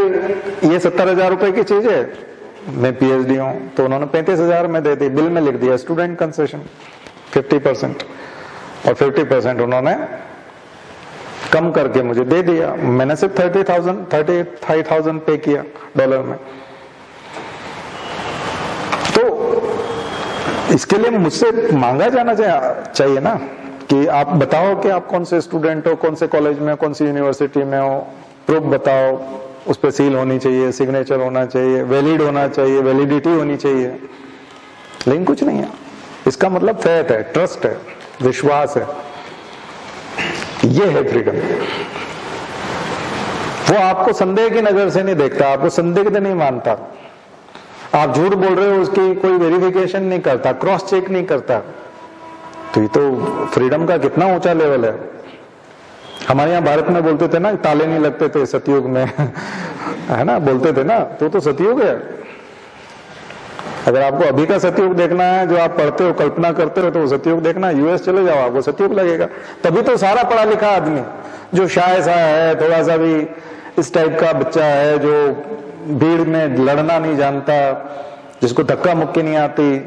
ये 70,000 रुपए की चीज है, मैं पीएचडी हूं, तो उन्होंने 35,000 में दे दी, बिल में लिख दिया स्टूडेंट कंसेशन 50%, और 50% उन्होंने कम करके मुझे दे दिया। मैंने सिर्फ 30,000 पे किया डॉलर में। तो इसके लिए मुझसे मांगा जाना चाहिए ना कि आप बताओ कि आप कौन से स्टूडेंट हो, कौन से कॉलेज में, कौन सी यूनिवर्सिटी में हो, प्रूफ बताओ, उस पर सील होनी चाहिए, सिग्नेचर होना चाहिए, वैलिड होना चाहिए, वैलिडिटी होनी चाहिए, लेकिन कुछ नहीं है। इसका मतलब फेथ है, ट्रस्ट है, विश्वास है, ये है फ्रीडम। वो आपको संदेह की नजर से नहीं देखता, आपको संदिग्ध नहीं मानता, आप झूठ बोल रहे हो उसकी कोई वेरिफिकेशन नहीं करता, क्रॉस चेक नहीं करता। तो ये तो फ्रीडम का कितना ऊंचा लेवल है। हमारे यहाँ भारत में बोलते थे ना, ताले नहीं लगते थे सतयुग में है ना, बोलते थे ना, तो सतयुग है। अगर आपको अभी का सतयुग देखना है, जो आप पढ़ते हो, कल्पना करते हो, तो सतयुग देखना, यूएस चले जाओ, आपको सतयुग लगेगा। तभी तो सारा पढ़ा लिखा आदमी जो शायद सा है, थोड़ा सा भी इस टाइप का बच्चा है, जो भीड़ में लड़ना नहीं जानता, जिसको धक्का मुक्की नहीं आती,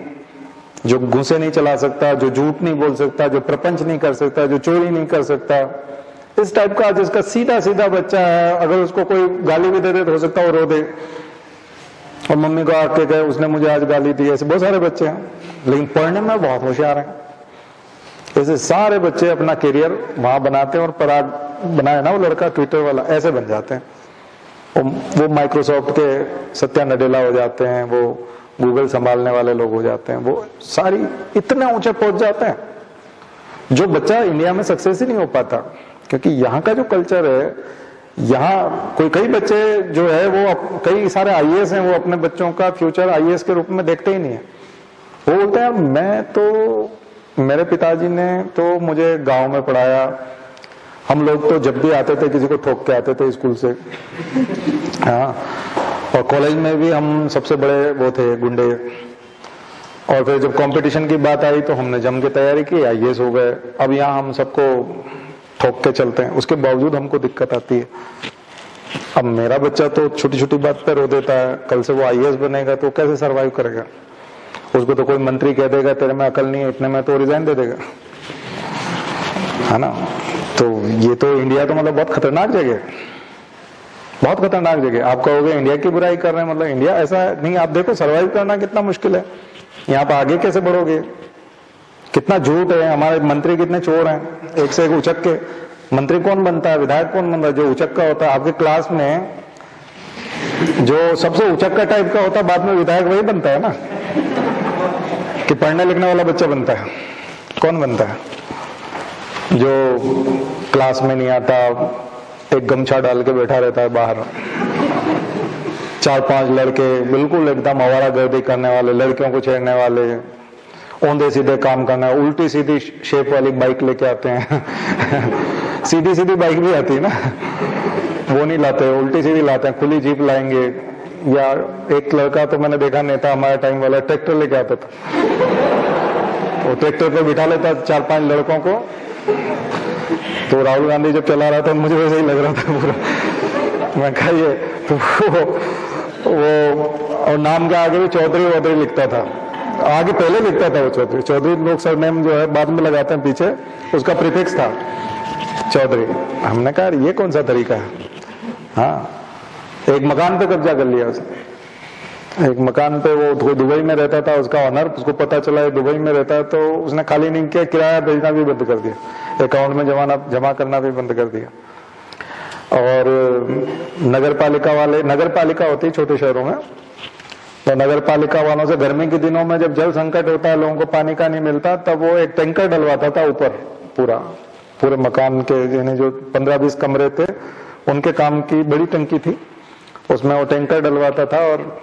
जो घुसे नहीं चला सकता, जो झूठ नहीं बोल सकता, जो प्रपंच नहीं कर सकता, जो चोरी नहीं कर सकता, इस टाइप का जिसका सीधा सीधा बच्चा है, अगर उसको कोई गाली भी दे दे तो हो सकता है वो रो दे और मम्मी को आके कहे उसने मुझे आज गाली दी। ऐसे बहुत सारे बच्चे हैं, लेकिन पढ़ने में बहुत होशियार हैं। ऐसे सारे बच्चे अपना करियर वहां बनाते हैं, और पराग बनाया ना वो लड़का ट्विटर वाला, ऐसे बन जाते हैं। वो माइक्रोसॉफ्ट के सत्या नडेला हो जाते हैं, वो गूगल संभालने वाले लोग हो जाते हैं, वो सारी इतने ऊंचे पहुंच जाते हैं जो बच्चा इंडिया में सक्सेस ही नहीं हो पाता। क्योंकि यहाँ का जो कल्चर है, यहाँ कई बच्चे जो है वो कई सारे आईएएस हैं, वो अपने बच्चों का फ्यूचर आईएएस के रूप में देखते ही नहीं है। वो बोलते हैं मैं तो, मेरे पिताजी ने तो मुझे गांव में पढ़ाया, हम लोग तो जब भी आते थे किसी को ठोक के आते थे स्कूल से, हाँ, और कॉलेज में भी हम सबसे बड़े वो थे गुंडे, और फिर जब कंपटीशन की बात आई तो हमने जम के तैयारी की, आईएएस हो गए। अब यहाँ हम सबको ठोक के चलते हैं, उसके बावजूद हमको दिक्कत आती है। अब मेरा बच्चा तो छोटी छोटी बात पर रो देता है, कल से वो आईएएस बनेगा तो कैसे सरवाइव करेगा? उसको तो कोई मंत्री कह देगा तेरे में अकल नहीं है, इतने में तो रिजाइन दे देगा, है ना। तो ये तो इंडिया तो मतलब बहुत खतरनाक जगह है, बहुत खतरनाक जगह। आप कहोगे इंडिया की बुराई कर रहे हैं, मतलब इंडिया ऐसा नहीं। आप देखो सर्वाइव करना कितना मुश्किल है, यहाँ पर आगे कैसे बढ़ोगे? कितना झूठ है, हमारे मंत्री कितने चोर हैं, एक से एक उचक के। मंत्री कौन बनता है, विधायक कौन बनता है? जो उचक का होता है। आपके क्लास में जो सबसे उचक का टाइप का होता है, बाद में विधायक वही बनता है ना, कि पढ़ने लिखने वाला बच्चा बनता है। कौन बनता है? जो क्लास में नहीं आता, एक गमछा डाल के बैठा रहता है बाहर, 4-5 लड़के बिल्कुल एकदम आवारागर्दी करने वाले, लड़कियों को छेड़ने वाले, औंधे सीधे काम करना, उल्टी सीधी शेप वाली बाइक लेके आते हैं सीधी सीधी बाइक भी आती है ना, वो नहीं लाते, उल्टी सीधी लाते हैं, खुली जीप लाएंगे। या एक लड़का तो मैंने देखा, नेता हमारे टाइम वाला, ट्रैक्टर लेके आता था, वो ट्रैक्टर पे बिठा लेता 4-5 लड़कों को। तो राहुल गांधी जब चला रहा था मुझे वैसे ही लग रहा था पूरा। मैं कहा ये तो वो और नाम के आगे भी चौधरी लिखता था, आगे पहले लिखता था वो चौधरी लोग सरनेम जो है बाद में लगाते हैं पीछे, उसका प्रीफिक्स था चौधरी। हमने कहा ये कौन सा तरीका है? हाँ, एक मकान पे कब्जा कर लिया उसने, एक मकान पे, वो दुबई में रहता था, उसका ऑनर, उसको पता चला है दुबई में रहता है, तो उसने खाली नहीं किया, किराया भेजना भी बंद कर दिया, अकाउंट में जमा करना भी बंद कर दिया। और नगर पालिका होती है छोटे शहरों में, तो नगर पालिका वालों से गर्मी के दिनों में जब जल संकट होता है, लोगों को पानी का नहीं मिलता, तब वो एक टैंकर डलवाता था ऊपर, पूरे मकान के, यानी जो 15-20 कमरे थे उनके काम की बड़ी टंकी थी, उसमें वो टैंकर डलवाता था, और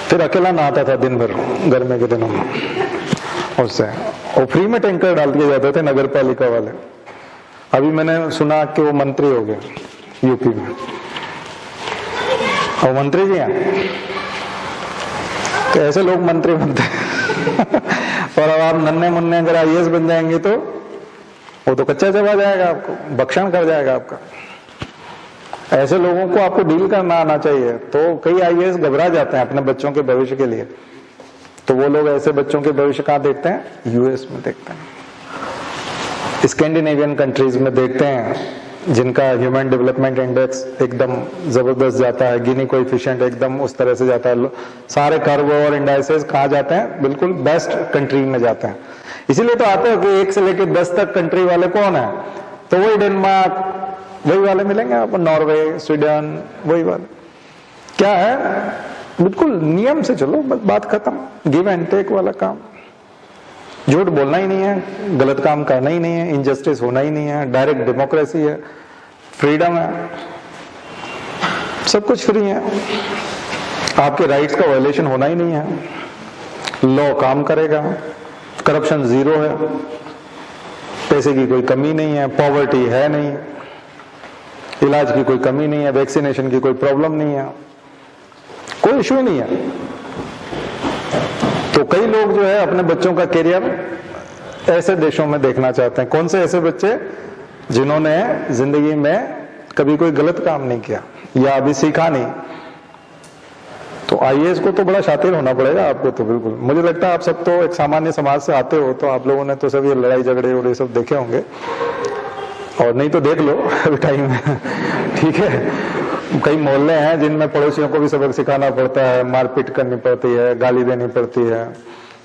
फिर अकेला नहाता था दिन भर गर्मी के दिनों में। उससे, और फ्री में टैंकर डाल दिए जाते थे नगर पालिका वाले। अभी मैंने सुना कि वो मंत्री हो गए यूपी में, और मंत्री जी हैं, तो ऐसे लोग मंत्री बनते हैं। और अब आप नन्हे मुन्ने अगर आईएएस बन जाएंगे तो वो तो कच्चा चबा जाएगा, आपको भक्षण कर जाएगा आपका। ऐसे लोगों को आपको डील करना आना चाहिए। तो कई आईएएस घबरा जाते हैं अपने बच्चों के भविष्य के लिए, तो वो लोग ऐसे बच्चों के भविष्य कहाँ देखते हैं? यूएस में देखते हैं, स्कैंडिनेवियन कंट्रीज में देखते हैं, जिनका ह्यूमन डेवलपमेंट इंडेक्स एकदम जबरदस्त जाता है, गिनी कोएफिशिएंट एकदम उस तरह से जाता है। सारे कर्व और इंडाइसेस कहाँ जाते हैं? बिल्कुल बेस्ट कंट्री में जाते हैं। इसीलिए तो आते हैं कि 1 से लेकर 10 तक कंट्री वाले कौन है, तो वही डेनमार्क, वही वाले मिलेंगे आपको, नॉर्वे, स्वीडन, वही वाले। क्या है? बिल्कुल नियम से चलो, बस बात खत्म। गिव एंड टेक वाला काम, झूठ बोलना ही नहीं है, गलत काम करना ही नहीं है, इनजस्टिस होना ही नहीं है, डायरेक्ट डेमोक्रेसी है, फ्रीडम है, सब कुछ फ्री है, आपके राइट्स का वायलेशन होना ही नहीं है, लॉ काम करेगा, करप्शन जीरो है, पैसे की कोई कमी नहीं है, पॉवर्टी है नहीं, इलाज की कोई कमी नहीं है, वैक्सीनेशन की कोई प्रॉब्लम नहीं है, कोई इश्यू नहीं है। तो कई लोग जो है अपने बच्चों का करियर ऐसे देशों में देखना चाहते हैं। कौन से ऐसे बच्चे? जिन्होंने जिंदगी में कभी कोई गलत काम नहीं किया या अभी सीखा नहीं। तो आईएएस को तो बड़ा शातिर होना पड़ेगा आपको, तो बिल्कुल मुझे लगता है आप सब तो एक सामान्य समाज से आते हो, तो आप लोगों ने तो सब ये लड़ाई झगड़े और ये सब देखे होंगे, और नहीं तो देख लो अभी टाइम है। ठीक है, कई मोहल्ले हैं जिनमें पड़ोसियों को भी सबक सिखाना पड़ता है, मारपीट करनी पड़ती है, गाली देनी पड़ती है,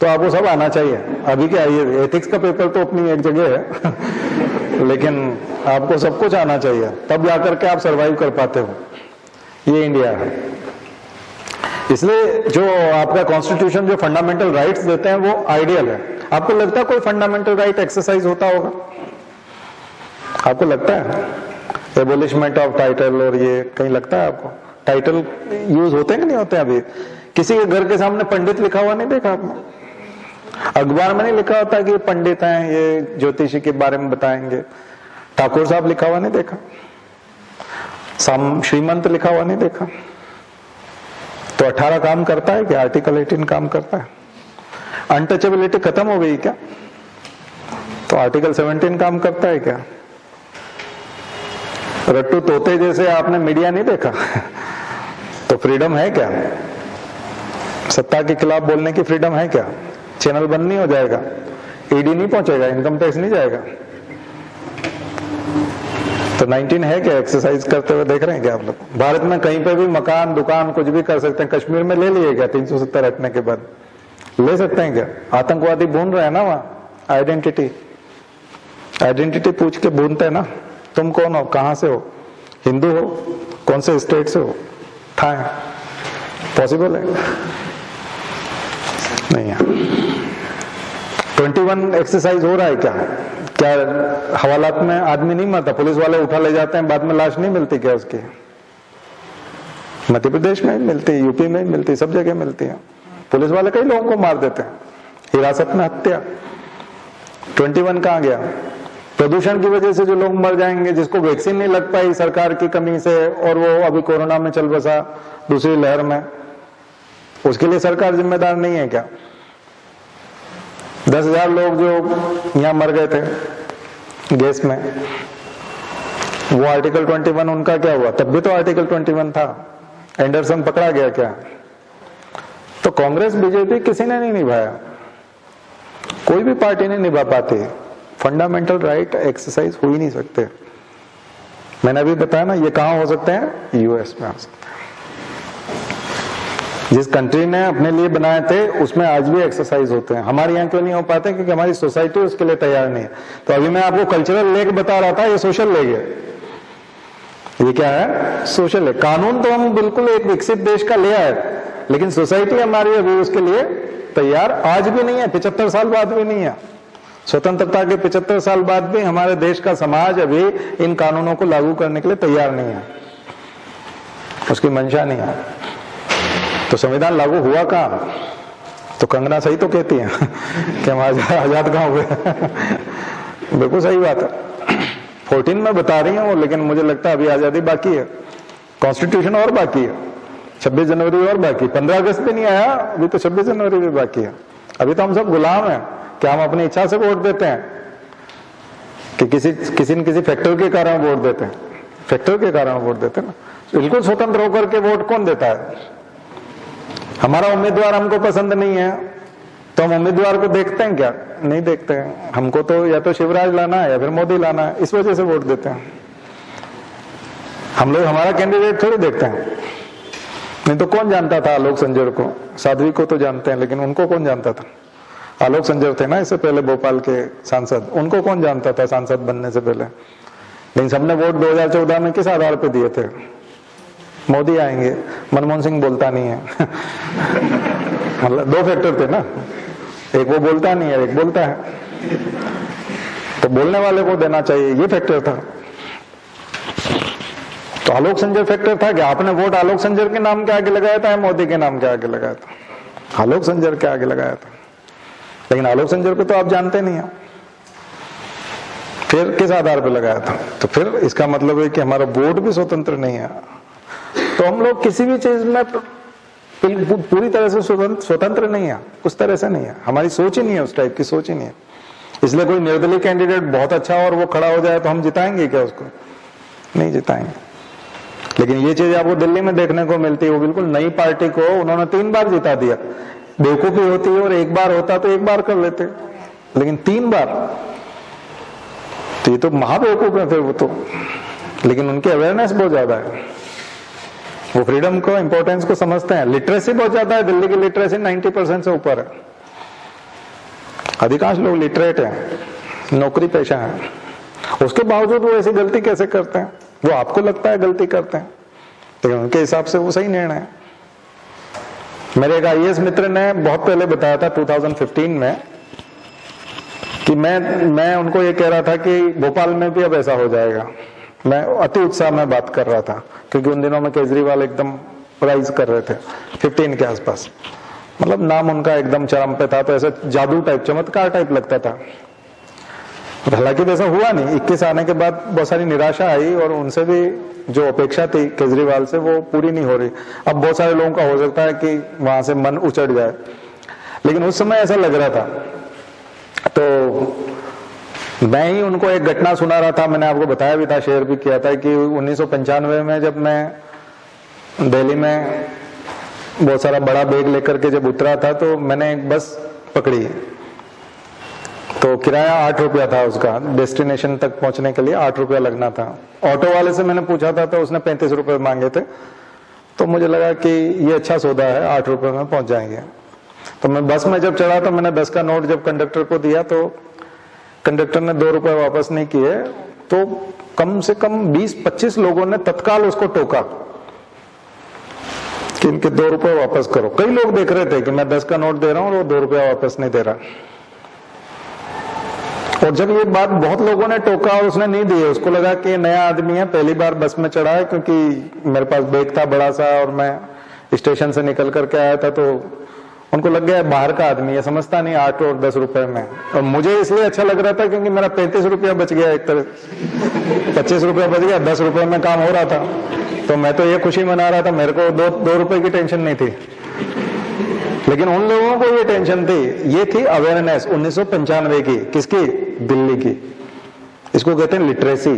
तो आपको सब आना चाहिए। अभी क्या ये एथिक्स का पेपर तो अपनी एक जगह है, लेकिन आपको सब कुछ आना चाहिए, तब जाकर के आप सरवाइव कर पाते हो। ये इंडिया है। इसलिए जो आपका कॉन्स्टिट्यूशन जो फंडामेंटल राइट्स देते हैं वो आइडियल है। आपको लगता है कोई फंडामेंटल राइट एक्सरसाइज होता होगा? आपको लगता है? एबोलिशमेंट ऑफ टाइटल और ये कहीं लगता है आपको? टाइटल यूज होते हैं कि नहीं होते? अभी किसी के घर के सामने पंडित लिखा हुआ नहीं देखा आपने? अखबार में नहीं लिखा होता कि ये पंडित हैं, ये ज्योतिषी के बारे में बताएंगे। ठाकुर साहब लिखा हुआ नहीं देखा, श्रीमंत लिखा हुआ नहीं देखा। तो 18 काम करता है क्या? आर्टिकल 18 काम करता है? अनटचेबिलिटी खत्म हो गई क्या? तो आर्टिकल 17 काम करता है क्या? रट्टू तोते जैसे आपने मीडिया नहीं देखा? तो फ्रीडम है क्या? सत्ता के खिलाफ बोलने की फ्रीडम है क्या? चैनल बंद नहीं हो जाएगा, ईडी नहीं पहुंचेगा, इनकम टैक्स नहीं जाएगा। तो 19 है क्या? एक्सरसाइज करते हुए देख रहे हैं क्या आप लोग? भारत में कहीं पे भी मकान दुकान कुछ भी कर सकते हैं। कश्मीर में ले लिए क्या 370 हटने के बाद? ले सकते हैं क्या? आतंकवादी भून रहे हैं ना वहां, आइडेंटिटी पूछ के भूनते हैं ना। तुम कौन हो, कहां से हो, हिंदू हो, कौन से स्टेट से हो, था पॉसिबल है? नहीं है। 21 एक्सरसाइज हो रहा है क्या? क्या हवालात में आदमी नहीं मरता? पुलिस वाले उठा ले जाते हैं, बाद में लाश नहीं मिलती क्या उसकी? मध्य प्रदेश में मिलती है, यूपी में मिलती, सब जगह मिलती है। पुलिस वाले कई लोगों को मार देते हैं, हिरासत में हत्या। 21 कहां गया? प्रदूषण की वजह से जो लोग मर जाएंगे, जिसको वैक्सीन नहीं लग पाई सरकार की कमी से, और वो अभी कोरोना में चल बसा दूसरी लहर में, उसके लिए सरकार जिम्मेदार नहीं है क्या? 10,000 लोग जो यहां मर गए थे गैस में, वो आर्टिकल 21 उनका क्या हुआ? तब भी तो आर्टिकल 21 था। एंडरसन पकड़ा गया क्या? तो कांग्रेस बीजेपी किसी ने नहीं निभाया, कोई भी पार्टी नहीं निभा पाती। फंडामेंटल राइट एक्सरसाइज हो ही नहीं सकते। मैंने अभी बताया ना, ये कहां हो सकते हैं? यूएस में हो सकते हैं। जिस कंट्री ने अपने लिए बनाए थे उसमें आज भी एक्सरसाइज होते हैं। हमारे यहाँ क्यों नहीं हो पाते? क्योंकि हमारी सोसाइटी उसके लिए तैयार नहीं है। तो अभी मैं आपको कल्चरल लेग बता रहा था, ये सोशल लेग है। ये क्या है? सोशल है। कानून तो हम बिल्कुल एक विकसित देश का ले आए, लेकिन सोसाइटी हमारी अभी उसके लिए तैयार आज भी नहीं है। 75 साल बाद भी नहीं है। स्वतंत्रता के 75 साल बाद भी हमारे देश का समाज अभी इन कानूनों को लागू करने के लिए तैयार नहीं है, उसकी मंशा नहीं है। तो संविधान लागू हुआ कहाँ? तो तो कंगना सही तो कहती है कि हम आजाद कहाँ हुए बिल्कुल सही बात है। 14 में बता रही हूँ, लेकिन मुझे लगता है अभी आजादी बाकी है, कॉन्स्टिट्यूशन और बाकी है, 26 जनवरी और बाकी, 15 अगस्त भी नहीं आया, अभी तो 26 जनवरी भी बाकी है। अभी तो हम सब गुलाम हैं कि हम अपनी इच्छा से वोट देते हैं कि किसी न किसी फैक्टर के कारण वोट देते हैं, फैक्टर के कारण वोट देते हैं ना। बिल्कुल स्वतंत्र होकर के वोट कौन देता है? हमारा उम्मीदवार हमको पसंद नहीं है तो हम उम्मीदवार को देखते हैं क्या? नहीं देखते हैं। हमको तो या तो शिवराज लाना है या फिर मोदी लाना है, इस वजह से वोट देते हैं। हम लोग हमारा कैंडिडेट थोड़ी देखते हैं। नहीं तो कौन जानता था आलोक संजर को? साध्वी को तो जानते हैं, लेकिन उनको कौन जानता था? आलोक संजर थे ना इससे पहले भोपाल के सांसद, उनको कौन जानता था सांसद बनने से पहले? लेकिन सबने वोट 2014 में किस आधार पे दिए थे? मोदी आएंगे, मनमोहन सिंह बोलता नहीं है मतलब 2 फैक्टर थे ना, एक वो बोलता नहीं है, एक बोलता है, तो बोलने वाले को देना चाहिए, ये फैक्टर था। तो आलोक संजर फैक्टर था कि आपने वोट आलोक संजर के नाम के आगे लगाया था या मोदी के नाम के आगे लगाया था? आलोक संजर के आगे लगाया था। लेकिन आलोक संजर को तो आप जानते नहीं हैं, फिर किस आधार पर लगाया था? तो फिर इसका मतलब है कि हमारा वोट भी स्वतंत्र नहीं है। तो हम लोग किसी भी चीज में पूरी तरह से स्वतंत्र नहीं है, उस तरह से नहीं है, हमारी सोच ही नहीं है, उस टाइप की सोच ही नहीं है। इसलिए कोई निर्दलीय कैंडिडेट बहुत अच्छा और वो खड़ा हो जाए तो हम जिताएंगे क्या उसको? नहीं जिताएंगे। लेकिन ये चीज आपको दिल्ली में देखने को मिलती है, वो बिल्कुल नई पार्टी को उन्होंने 3 बार जिता दिया। बेवकूफी होती है और एक बार होता तो एक बार कर लेते, लेकिन 3 बार, तो ये तो महाबेवकूफ है फिर वो तो। लेकिन उनकी अवेयरनेस बहुत ज्यादा है, वो फ्रीडम को, इंपॉर्टेंस को समझते हैं। लिटरेसी बहुत ज्यादा है, दिल्ली की लिटरेसी 90% से ऊपर है। अधिकांश लोग लिटरेट हैं, नौकरी पेशा है, उसके बावजूद वो ऐसी गलती कैसे करते हैं? वो आपको लगता है गलती करते हैं, लेकिन उनके हिसाब से वो सही निर्णय है। मेरे एक IAS मित्र ने बहुत पहले बताया था 2015 में कि मैं उनको ये कह रहा था कि भोपाल में भी अब ऐसा हो जाएगा। मैं अति उत्साह में बात कर रहा था क्योंकि उन दिनों में केजरीवाल एकदम राइज कर रहे थे 15 के आसपास, मतलब नाम उनका एकदम चरम पे था, तो ऐसे जादू टाइप, चमत्कार टाइप लगता था। हालांकि वैसा हुआ नहीं। 21 आने के बाद बहुत सारी निराशा आई और उनसे भी जो अपेक्षा थी केजरीवाल से वो पूरी नहीं हो रही। अब बहुत सारे लोगों का हो सकता है कि वहां से मन उचट जाए, लेकिन उस समय ऐसा लग रहा था। तो मैं ही उनको एक घटना सुना रहा था, मैंने आपको बताया भी था, शेयर भी किया था कि 1995 में जब मैं दिल्ली में बहुत सारा बड़ा बैग लेकर के जब उतरा था तो मैंने एक बस पकड़ी, तो किराया 8 रुपया था उसका, डेस्टिनेशन तक पहुंचने के लिए 8 रुपया लगना था। ऑटो वाले से मैंने पूछा था तो उसने 35 रुपये मांगे थे, तो मुझे लगा कि ये अच्छा सौदा है, 8 रुपये में पहुंच जाएंगे। तो मैं बस में जब चढ़ा तो मैंने 10 का नोट जब कंडक्टर को दिया तो कंडक्टर ने 2 रुपये वापस नहीं किए, तो कम से कम 20-25 लोगों ने तत्काल उसको टोका कि इनके 2 रुपये वापस करो। कई लोग देख रहे थे कि मैं 10 का नोट दे रहा हूं और वो 2 रुपया वापस नहीं दे रहा। और जब ये बात बहुत लोगों ने टोका और उसने नहीं दिए, उसको लगा कि ये नया आदमी है, पहली बार बस में चढ़ा है, क्योंकि मेरे पास बैग था बड़ा सा और मैं स्टेशन से निकल करके आया था, तो उनको लग गया बाहर का आदमी है, समझता नहीं 8 और 10 रुपए में। और मुझे इसलिए अच्छा लग रहा था क्योंकि मेरा 35 रुपया बच गया, एक तरह 25 रुपया बच गया, 10 रुपए में काम हो रहा था, तो मैं तो ये खुशी मना रहा था, मेरे को 2 रुपए की टेंशन नहीं थी। लेकिन उन लोगों को ये टेंशन थी, ये थी अवेयरनेस 1995 की, किसकी? दिल्ली की। इसको कहते हैं लिटरेसी,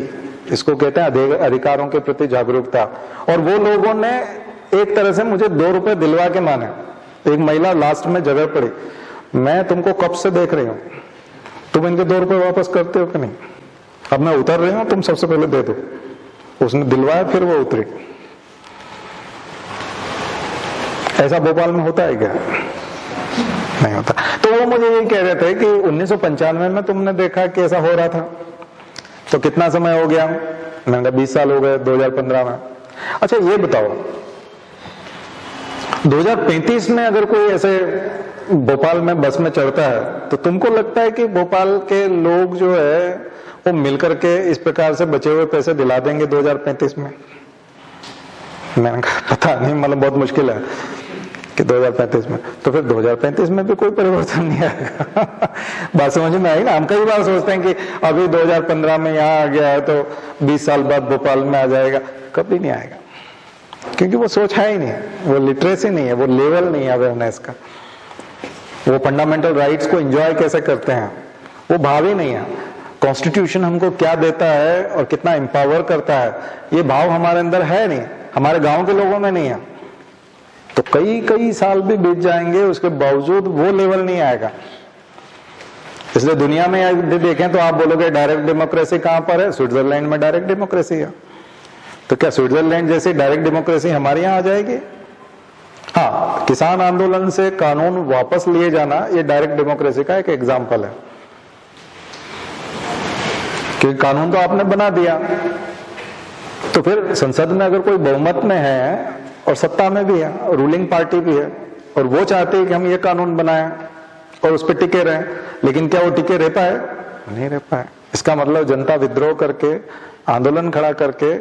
इसको कहते हैं अधिकारों के प्रति जागरूकता। और वो लोगों ने एक तरह से मुझे 2 रुपए दिलवा के माने। एक महिला लास्ट में जगह पड़ी, मैं तुमको कब से देख रही हूं, तुम इनके 2 रुपए वापस करते हो कि नहीं? अब मैं उतर रही हूं, तुम सबसे पहले दे दो। उसने दिलवाया, फिर वो उतरी। ऐसा भोपाल में होता है क्या? नहीं होता। तो वो मुझे ये कह रहे थे कि 1995 में तुमने देखा कि ऐसा हो रहा था, तो कितना समय हो गया? मैंने कहा 20 साल हो गए, 2015 में। अच्छा ये बताओ, 2035 में अगर कोई ऐसे भोपाल में बस में चढ़ता है तो तुमको लगता है कि भोपाल के लोग जो है वो मिलकर के इस प्रकार से बचे हुए पैसे दिला देंगे 2035 में? मैंने कहा पता नहीं, मतलब बहुत मुश्किल है। कि 2035 में, तो फिर 2035 में भी कोई परिवर्तन नहीं आएगा। बात समझ में आई ना? हम कई बार सोचते हैं कि अभी 2015 में यहाँ आ गया है तो 20 साल बाद भोपाल में आ जाएगा, कभी नहीं आएगा, क्योंकि वो सोच है ही नहीं, वो लिटरेसी नहीं है, वो लेवल नहीं है अवेयरनेस का, वो फंडामेंटल राइट्स को एंजॉय कैसे करते हैं, वो भाव ही नहीं है। कॉन्स्टिट्यूशन हमको क्या देता है और कितना एम्पावर करता है, ये भाव हमारे अंदर है नहीं, हमारे गांव के लोगों में नहीं है। तो कई कई साल भी बीत जाएंगे, उसके बावजूद वो लेवल नहीं आएगा। इसलिए दुनिया में यदि देखें तो आप बोलोगे डायरेक्ट डेमोक्रेसी कहां पर है? स्विट्जरलैंड में डायरेक्ट डेमोक्रेसी है। तो क्या स्विट्जरलैंड जैसी डायरेक्ट डेमोक्रेसी हमारे यहां आ जाएगी? हाँ, किसान आंदोलन से कानून वापस लिए जाना ये डायरेक्ट डेमोक्रेसी का एक एग्जाम्पल है, क्योंकि कानून तो आपने बना दिया, तो फिर संसद में अगर कोई बहुमत में है और सत्ता में भी है, रूलिंग पार्टी भी है, और वो चाहते हैं कि हम ये कानून बनाएं और उस पर टिके रहें, लेकिन क्या वो टिके रह पाए? नहीं रह पाए। इसका मतलब जनता विद्रोह करके, आंदोलन खड़ा करके,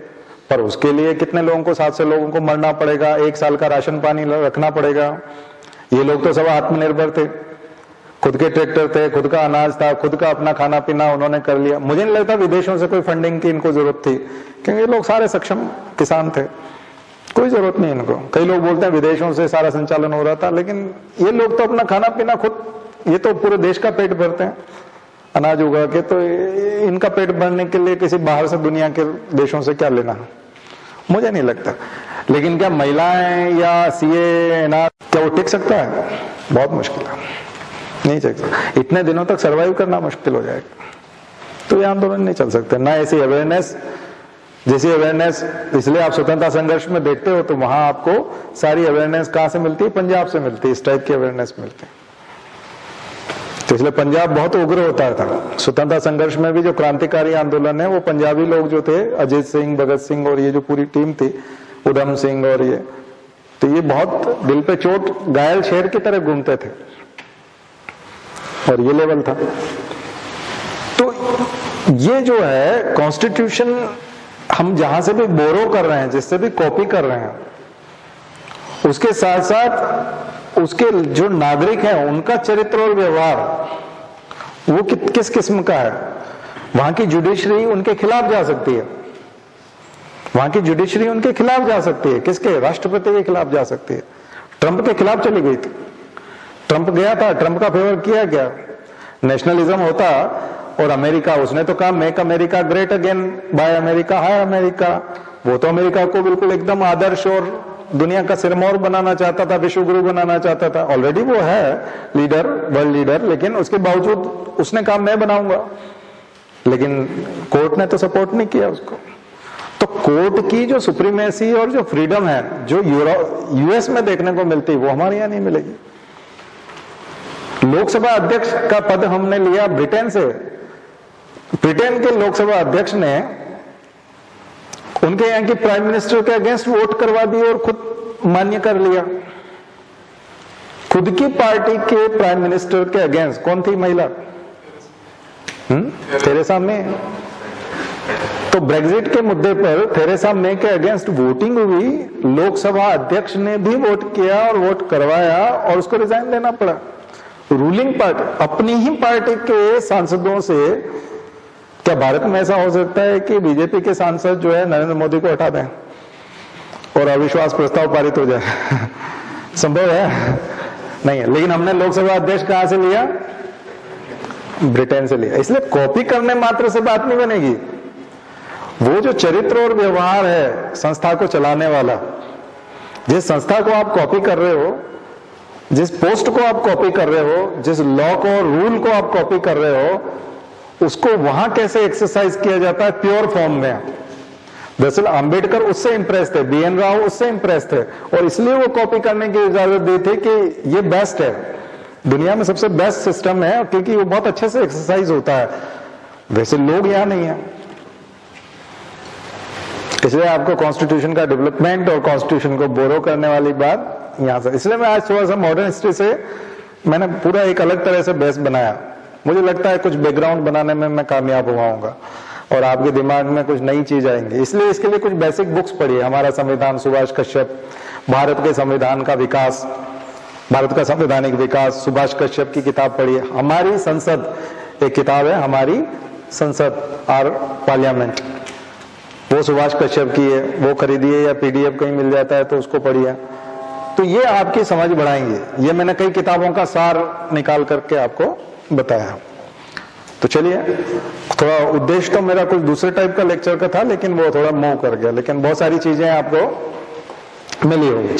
पर उसके लिए कितने लोगों को, 700 लोगों को मरना पड़ेगा, 1 साल का राशन पानी रखना पड़ेगा। ये लोग तो सब आत्मनिर्भर थे, खुद के ट्रैक्टर थे, खुद का अनाज था, खुद का अपना खाना पीना उन्होंने कर लिया। मुझे नहीं लगता विदेशों से कोई फंडिंग की इनको जरूरत थी, क्योंकि ये लोग सारे सक्षम किसान थे, कोई जरूरत नहीं इनको। कई लोग बोलते हैं विदेशों से सारा संचालन हो रहा था, लेकिन ये लोग तो अपना खाना पीना खुद, ये तो पूरे देश का पेट भरते हैं अनाज उगा के, तो इनका पेट भरने के लिए किसी बाहर से, दुनिया के देशों से क्या लेना, मुझे नहीं लगता। लेकिन क्या महिलाएं या सीए ना, क्या वो टिक सकता है? बहुत मुश्किल है, नहीं चल सकता। इतने दिनों तक सरवाइव करना मुश्किल हो जाएगा, तो ये आंदोलन नहीं चल सकते। ना ऐसी अवेयरनेस, जैसी अवेयरनेस, इसलिए आप स्वतंत्रता संघर्ष में देखते हो तो वहां आपको सारी अवेयरनेस कहां से मिलती है? पंजाब से मिलती है, इस टाइप की अवेयरनेस मिलती है। तो इसलिए पंजाब बहुत उग्र होता था। स्वतंत्रता संघर्ष में भी जो क्रांतिकारी आंदोलन है वो पंजाबी लोग जो थे, अजीत सिंह, भगत सिंह और ये जो पूरी टीम थी, उधम सिंह और ये, तो ये बहुत दिल पे चोट, घायल शेर की तरह घूमते थे, और ये लेवल था। तो ये जो है कॉन्स्टिट्यूशन, हम जहां से भी बोरो कर रहे हैं, जिससे भी कॉपी कर रहे हैं, उसके साथ साथ उसके जो नागरिक हैं उनका चरित्र और व्यवहार वो किस किस्म का है। वहां की जुडिशरी उनके खिलाफ जा सकती है, वहां की जुडिशरी उनके खिलाफ जा सकती है। किसके? राष्ट्रपति के खिलाफ जा सकती है। ट्रंप के खिलाफ चली गई थी, ट्रंप गया था, ट्रंप का फेवर किया क्या? नेशनलिज्म होता, और अमेरिका, उसने तो कहा make America great again, by America hi America. वो तो अमेरिका को बिल्कुल एकदम आदर्श और दुनिया का सिरमौर बनाना चाहता था, विश्व गुरु बनाना चाहता था। ऑलरेडी वो है लीडर, वर्ल्ड लीडर, लेकिन उसके बावजूद उसने कहा मैं बनाऊंगा, लेकिन कोर्ट ने तो सपोर्ट नहीं किया उसको। तो कोर्ट की जो सुप्रीमेसी और जो फ्रीडम है, जो यूएस में देखने को मिलती, वो हमारे यहां नहीं मिलेगी। लोकसभा अध्यक्ष का पद हमने लिया ब्रिटेन से। ब्रिटेन के लोकसभा अध्यक्ष ने उनके यहां की प्राइम मिनिस्टर के अगेंस्ट वोट करवा दी और खुद मान्य कर लिया। खुद की पार्टी के प्राइम मिनिस्टर के अगेंस्ट। कौन थी महिला? Theresa May. तो ब्रेग्जिट के मुद्दे पर थेरेसा मे के अगेंस्ट वोटिंग हुई, लोकसभा अध्यक्ष ने भी वोट किया और वोट करवाया और उसको रिजाइन देना पड़ा। रूलिंग पार्टी, अपनी ही पार्टी के सांसदों से। क्या भारत में ऐसा हो सकता है कि बीजेपी के सांसद जो है नरेंद्र मोदी को हटा दें और अविश्वास प्रस्ताव पारित हो जाए? संभव है? नहीं है। लेकिन हमने लोकसभा अध्यक्ष कहां से लिया? ब्रिटेन से लिया। इसलिए कॉपी करने मात्र से बात नहीं बनेगी। वो जो चरित्र और व्यवहार है संस्था को चलाने वाला, जिस संस्था को आप कॉपी कर रहे हो, जिस पोस्ट को आप कॉपी कर रहे हो, जिस लॉ को, रूल को आप कॉपी कर रहे हो, उसको वहां कैसे एक्सरसाइज किया जाता है प्योर फॉर्म में। दरअसल अंबेडकर उससे इंप्रेस थे, बीएन राव उससे इंप्रेस थे, और इसलिए वो कॉपी करने की इजाजत दी थी कि ये बेस्ट है, दुनिया में सबसे बेस्ट सिस्टम है, क्योंकि वो बहुत अच्छे से एक्सरसाइज होता है। वैसे लोग यहां नहीं है, इसलिए आपको कॉन्स्टिट्यूशन का डेवलपमेंट और कॉन्स्टिट्यूशन को बोरो करने वाली बात यहां से। इसलिए मैं आज थोड़ा सा मॉडर्न हिस्ट्री से मैंने पूरा एक अलग तरह से बेस बनाया। मुझे लगता है कुछ बैकग्राउंड बनाने में मैं कामयाब हुआ हूँगा और आपके दिमाग में कुछ नई चीज आएंगी। इसलिए इसके लिए कुछ बेसिक बुक्स पढ़िए। हमारा संविधान, सुभाष कश्यप, भारत के संविधान का विकास, भारत का संवैधानिक विकास, सुभाष कश्यप की किताब पढ़िए। हमारी संसद एक किताब है, हमारी संसद और पार्लियामेंट, वो सुभाष कश्यप की है, वो खरीदिए या पीडीएफ कहीं मिल जाता है तो उसको पढ़िए। तो ये आपकी समझ बढ़ाएंगे। ये मैंने कई किताबों का सार निकाल करके आपको बताया। तो चलिए, थोड़ा उद्देश्य तो मेरा कुछ दूसरे टाइप का लेक्चर का था, लेकिन वो थोड़ा मूव कर गया, लेकिन बहुत सारी चीजें आपको मिली होगी।